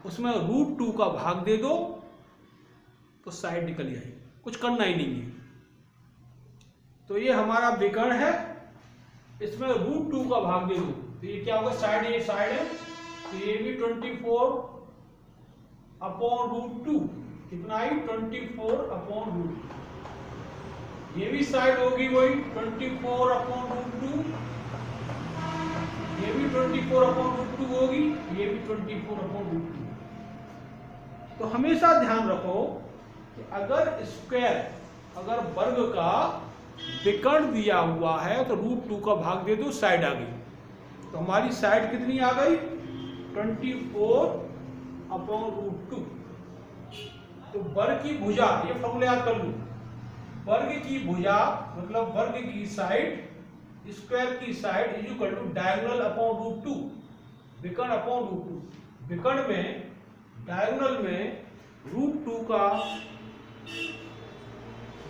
उसमें √2 का भाग दे दो तो साइड निकल जाएगी, कुछ करना ही नहीं है। तो ये हमारा विकर्ण है, इसमें √2 का भाग दे दो तो ये क्या होगा? साइड, ये साइड है, तो ये भी 24/√2 कितना आई? 24/√2। ये भी साइड होगी वही 24/√2, ये भी 24/√2 होगी, ये भी 24/√2। तो हमेशा ध्यान रखो कि अगर स्क्वायर, अगर वर्ग का विकर्ण दिया हुआ है तो √2 का भाग दे दो, साइड आ गई। तो हमारी साइड कितनी आ गई 24/√2। तो वर्ग की भुजा, ये फॉर्मूला याद कर लूं, वर्ग की भुजा मतलब वर्ग की साइड स्क्वायर की side is equal to diagonal upon √2 विकर्ण अपॉन √2। विकर्ण में डायगोनल में √2 का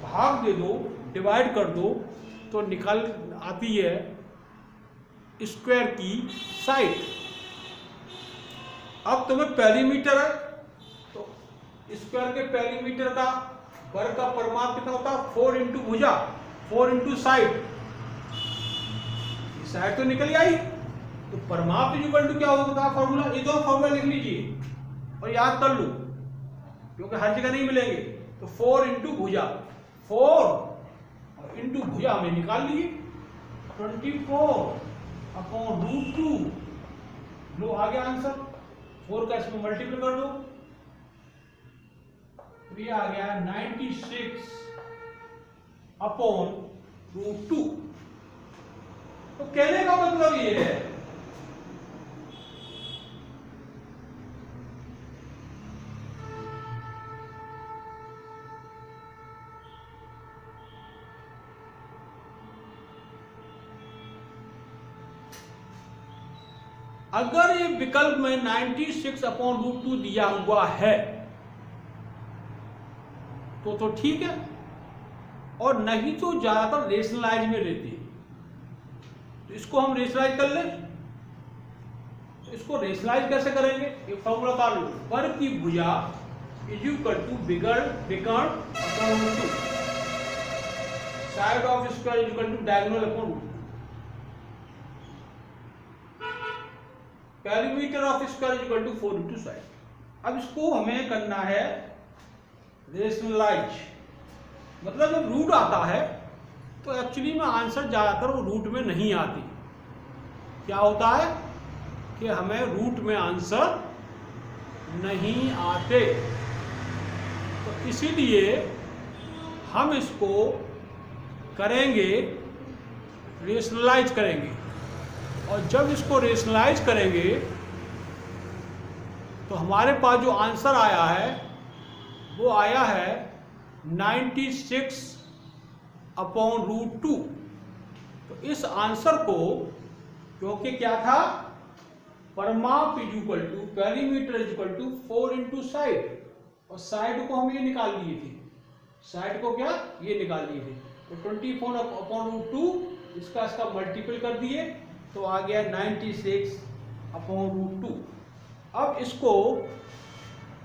भाग दे दो, डिवाइड कर दो, तो निकल आती है स्क्वायर की साइड। अब तुम्हें पेरीमीटर है तो स्क्वायर के पेरीमीटर का वर्ग का परिमाप कितना होता है 4 इंटू भुजा 4 इंटू साइड। साइड तो निकल आई तो परिमाप इक्वल टू क्या होगा फॉर्मूला, ये दो फॉर्मूला लिख लीजिए और याद कर लो क्योंकि हर जगह नहीं मिलेंगे। तो 4 इंटू भुजा 4 और इंटू भुजा में निकाल लिए 24/√2। लो आ गया आंसर। 4 का इसमें मल्टीपल कर दो तो ये आ गया 96/√2। तो कहने का मतलब ये है अगर ये विकल्प में 96/√2 दिया हुआ है तो ठीक है, और नहीं तो ज्यादातर रेशनलाइज में रहती है। तो इसको हम रेशनलाइज कर लें। तो इसको रेशनलाइज कैसे करेंगे, एक फॉर्मूला का लो, वर्ग की भुजा इज इक्वल टू विकर्ण upon √2 side of square is equal to diagonal upon √2 perimeter of square is equal to 4 into side. अब इसको हमें करना है रेशनलाइज, मतलब जब रूट आता है तो एक्चुअली में आंसर ज्यादातर वो रूट में नहीं आती। क्या होता है कि हमें रूट में आंसर नहीं आते, तो इसीलिए हम इसको करेंगे रेशनलाइज करेंगे। और जब इसको रेशनलाइज करेंगे तो हमारे पास जो आंसर आया है वो आया है 96/√2। तो इस आंसर को, क्योंकि क्या था परिमाप is equal to perimeter is equal to 4 into side, और साइड को हम ये निकाल लिए थे, साइड को क्या ये निकाल लिए थे। तो 24/√2 इसका मल्टीपल कर दिए तो आ गया 96/√2। अब इसको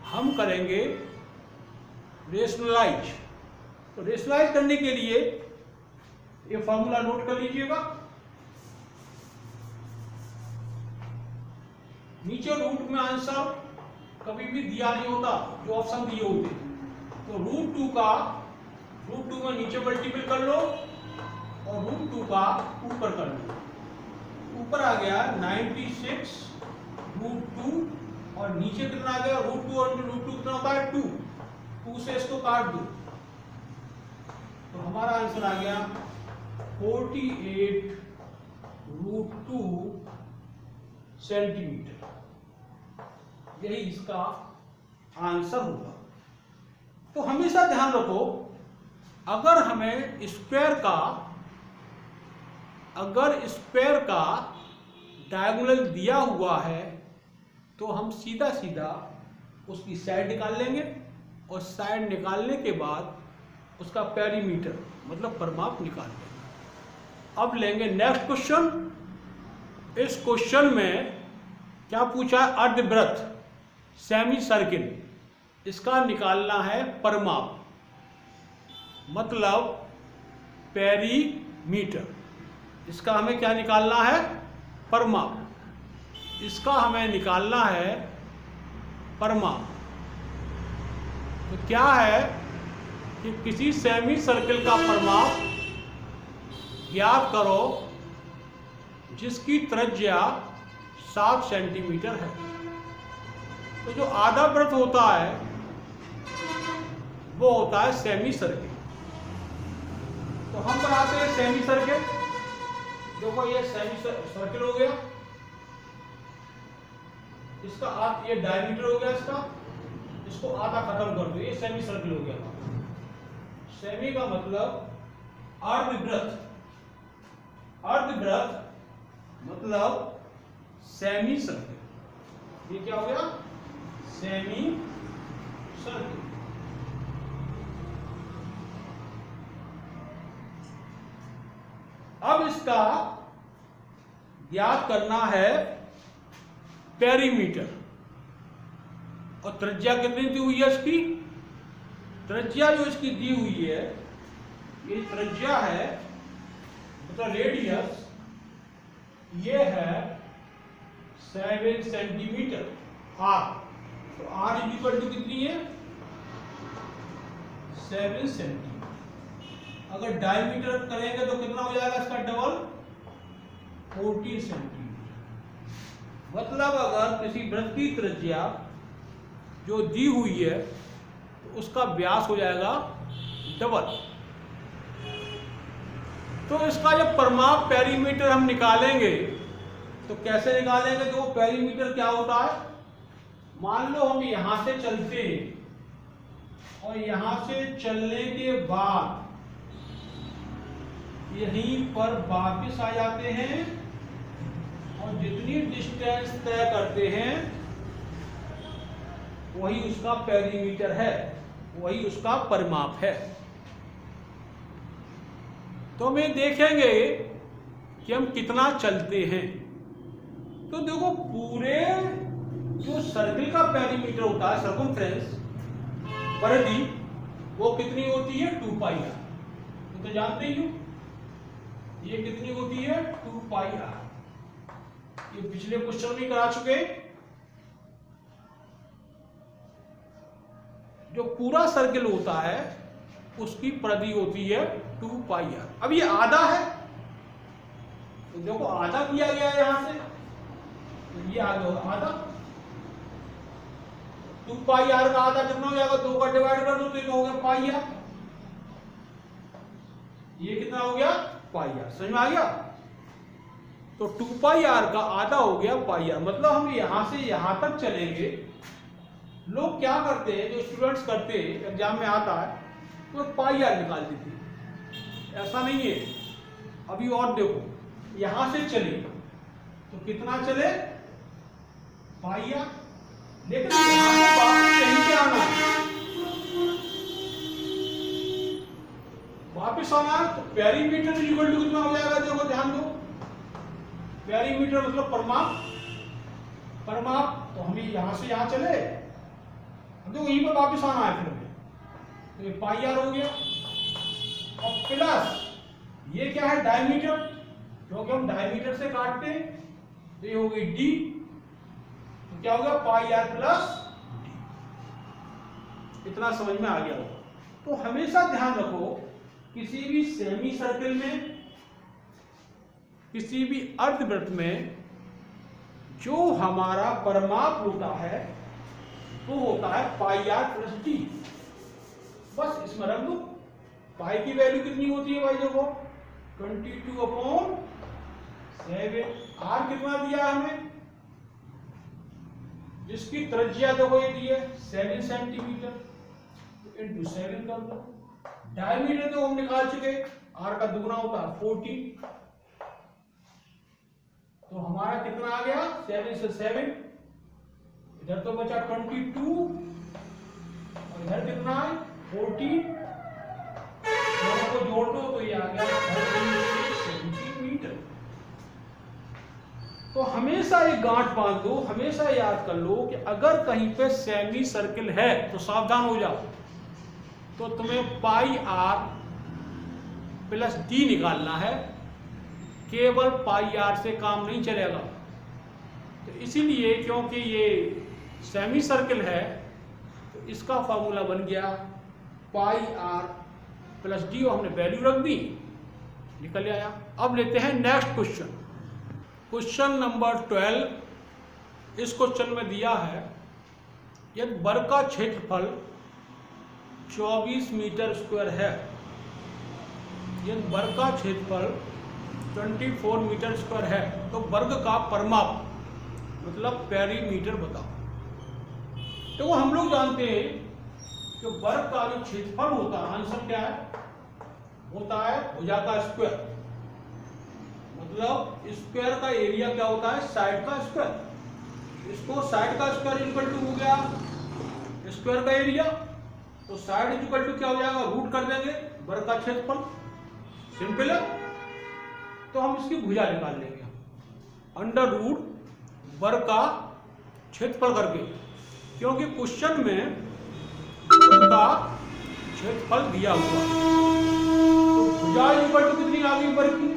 हम करेंगे रेशनलाइज। तो रेशनलाइज करने के लिए ये फॉर्मूला नोट कर लीजिएगा। नीचे रूट में आंसर कभी भी दिया नहीं होता, जो ऑप्शन दिए होते। तो √2 में नीचे मल्टीपल कर लो और √2 का ऊपर कर लो। ऊपर आ गया 96/√2 और नीचे कितना आ गया √2 और √2 कितना होता है 2 से इसको काट दो तो हमारा आंसर आ गया 48√2 सेंटीमीटर। यही इसका आंसर होगा। तो हमेशा ध्यान रखो, अगर हमें स्क्वायर का डायगोनल दिया हुआ है तो हम सीधा सीधा उसकी साइड निकाल लेंगे और साइड निकालने के बाद उसका पेरीमीटर मतलब परिमाप निकाल लेंगे। अब लेंगे नेक्स्ट क्वेश्चन। इस क्वेश्चन में क्या पूछा है, अर्धवृत्त सेमी सर्किल, इसका निकालना है परिमाप मतलब पेरीमीटर। इसका हमें क्या निकालना है, परिमाप। इसका हमें निकालना है परिमाप। तो क्या है कि किसी सेमी सर्किल का परिमाप ज्ञात करो जिसकी त्रिज्या 7 सेंटीमीटर है। तो जो आधा वृत्त होता है वो होता है सेमी सर्किल। तो हम बनाते हैं सेमी सर्किल। देखो ये सेमी सर्किल हो गया, इसका ये डायमीटर हो गया इसका, इसको आधा खत्म कर दो, ये सेमी सर्कल हो गया। सेमी का मतलब अर्धवृत्त, अर्धवृत्त मतलब सेमी सर्कल। ये क्या हो गया? Semi circle. अब इसका ज्ञात करना है पेरीमीटर। और त्रिज्या कितनी दी हुई है इसकी? त्रिज्या जो इसकी दी हुई है, ये त्रिज्या है मतलब रेडियस, ये है 7 सेंटीमीटर आर। तो आर इक्वल टू कितनी है? 7 सेंटीमीटर। अगर डायमीटर करेंगे तो कितना हो जाएगा इसका डबल? 14 सेंटीमीटर। मतलब अगर किसी वृत्त की त्रिज्या जो दी हुई है तो उसका व्यास हो जाएगा डबल। तो इसका जब परिमाप पेरीमीटर हम निकालेंगे तो कैसे निकालेंगे? तो वो पेरीमीटर क्या होता है? मान लो हम यहां से चलते हैं और यहां से चलने के बाद यहीं पर वापस आ जाते हैं और जितनी डिस्टेंस तय करते हैं वही उसका पेरीमीटर है, वही उसका परिमाप है। तो हम देखेंगे कि हम कितना चलते हैं। तो देखो पूरे जो सर्कल का पेरीमीटर होता है, सर्कमफ्रेंस, परिधि, वो कितनी होती है? 2 पाई आर। तो जानते ही हो ये कितनी होती है? 2 पाई आर। ये पिछले क्वेश्चन में करा चुके। जो पूरा सर्कल होता है उसकी परिधि होती है 2 पाई आर। अब ये आधा है तो देखो आधा किया गया है यहां से, तो ये आधा 2 पाई आर का आधा कितना हो जाएगा? 2 का डिवाइड कर दो तो ये हो गया पाई आर। ये कितना हो गया? पाई आर। समझ में आ गया? तो 2 पाई आर का आधा हो गया पाई आर। मतलब हम यहां से यहां तक चलेंगे। लोग क्या करते हैं, जो स्टूडेंट्स करते हैं, एग्जाम में आता है तो पाई आर निकाल देते हैं। ऐसा नहीं है। अभी और देखो, यहां से चले तो कितना चले? पाई आर। लेकिन यहां से वापस कहीं पे आना है, वापस आना है तो पेरीमीटर इक्वल टू कितना हो जाएगा? देखो ध्यान दो, पेरीमीटर मतलब परिमाप। परिमाप तो हमें यहां से यहां चले तो वहीं पर वापस आना है फिर हमें, तो ये पाई आर हो गया। और प्लस ये क्या है? डायमीटर, क्योंकि हम डायमीटर से काटते हैं तो ये हो गई डी। तो क्या हो गया? पाई आर प्लस डी। इतना समझ में आ गया होगा। तो हमेशा ध्यान रखो, किसी भी सेमी सर्कल में, किसी भी अर्धवृत्त में जो हमारा परिमाप होता है वो होता है पाई आर प्लस डी। बस इसमें रख दो। पाई की वैल्यू कितनी होती है भाई? देखो 22/7। आर कितना दिया हमें? जिसकी त्रिज्या देखो ये दी है 7 सेंटीमीटर, तो इंटू 7 कर दो। डायमीटर तो हम निकाल चुके, आर का दुगना होता है 40। तो हमारा कितना आ गया? 7 से 7, इधर तो बचा 22 और इधर कितना है? 40। दोनों को जोड़ दो तो ये आ गया 36 सेंटीमीटर। तो हमेशा एक गांठ बांध दो, हमेशा याद कर लो कि अगर कहीं पे सेमी सर्कल है तो सावधान हो जाओ। तो तुम्हें पाई आर प्लस डी निकालना है, केवल पाई आर से काम नहीं चलेगा। तो इसीलिए क्योंकि ये सेमी सर्कल है तो इसका फॉर्मूला बन गया पाई आर प्लस डी, और हमने वैल्यू रख दी, निकल आया। अब लेते हैं नेक्स्ट क्वेश्चन, क्वेश्चन नंबर 12। इस क्वेश्चन में दिया है यदि वर्ग का क्षेत्रफल 24 मीटर स्क्वायर है, यदि वर्ग का क्षेत्रफल 24 मीटर स्क्वायर है तो वर्ग का परिमाप मतलब पेरीमीटर बताओ। तो वो हम लोग जानते हैं कि वर्ग का जो क्षेत्रफल होता है, आंसर क्या है, होता है भुजा का स्क्वायर। मतलब स्क्वायर का एरिया क्या होता है, साइड का स्क्वायर। इसको साइड का स्क्वायर इक्वल टू हो गया स्क्वायर का एरिया, तो साइड इक्वल टू क्या हो जाएगा, रूट कर देंगे वर्ग का क्षेत्रफल। सिंपल है। तो हम इसकी भुजा निकाल लेंगे अंडर रूट वर्ग का क्षेत्रफल करके, क्योंकि क्वेश्चन में वर्ग का क्षेत्रफल दिया हुआ। तो भुजा इक्वल टू कितनी आ गई, वर्ग की,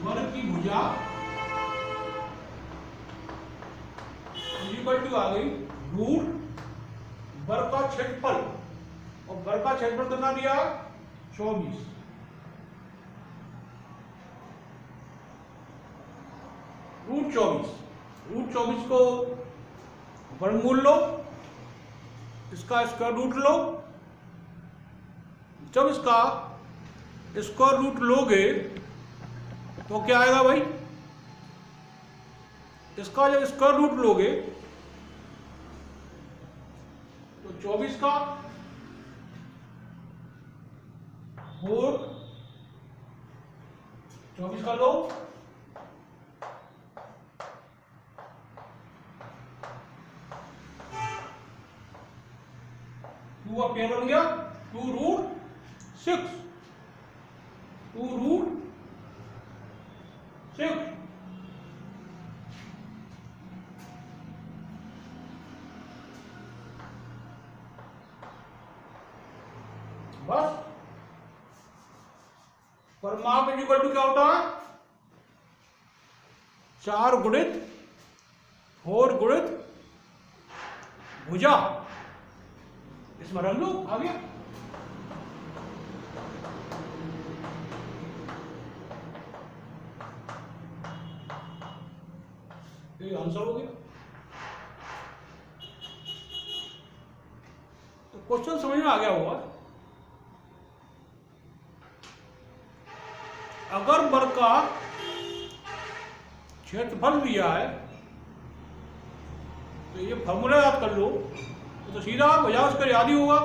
वर्ग की भुजा इक्वल टू आ गई रूट वर्ग का क्षेत्रफल, और वर्ग का क्षेत्रफल कितना दिया, 24। रूट 24 को वर्गमूल लो, इसका स्क्वायर रूट लो। जब इसका स्क्वायर रूट लोगे तो क्या आएगा भाई, इसका जब स्क्वायर रूट लोगे तो 24 का 4, 24 का लो, 2 अब क्या बन गया, 2 रूट 6, 2 रूट 6। बस परिमाप इक्वल टू क्या होता है, 4 गुणित 4 गुणित भुजा, इसमें रख लो, आ गया। ये आंसर हो गया। तो क्वेश्चन समझ में आ गया होगा। अगर वर्ग का क्षेत्रफल दिया है तो ये फॉर्मूला याद कर लो, तो सीधा भुजा उसका याद ही होगा।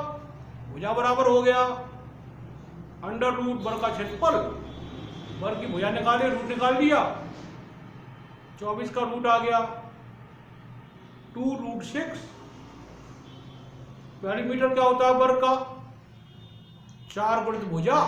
भुजा बराबर हो गया अंडर रूट वर्ग का क्षेत्रफल, वर्ग की भुजा निकाले, रूट निकाल दिया, 24 का रूट आ गया 2 रूट 6। पेरीमीटर क्या होता है वर्ग का, 4 गुणित भुजा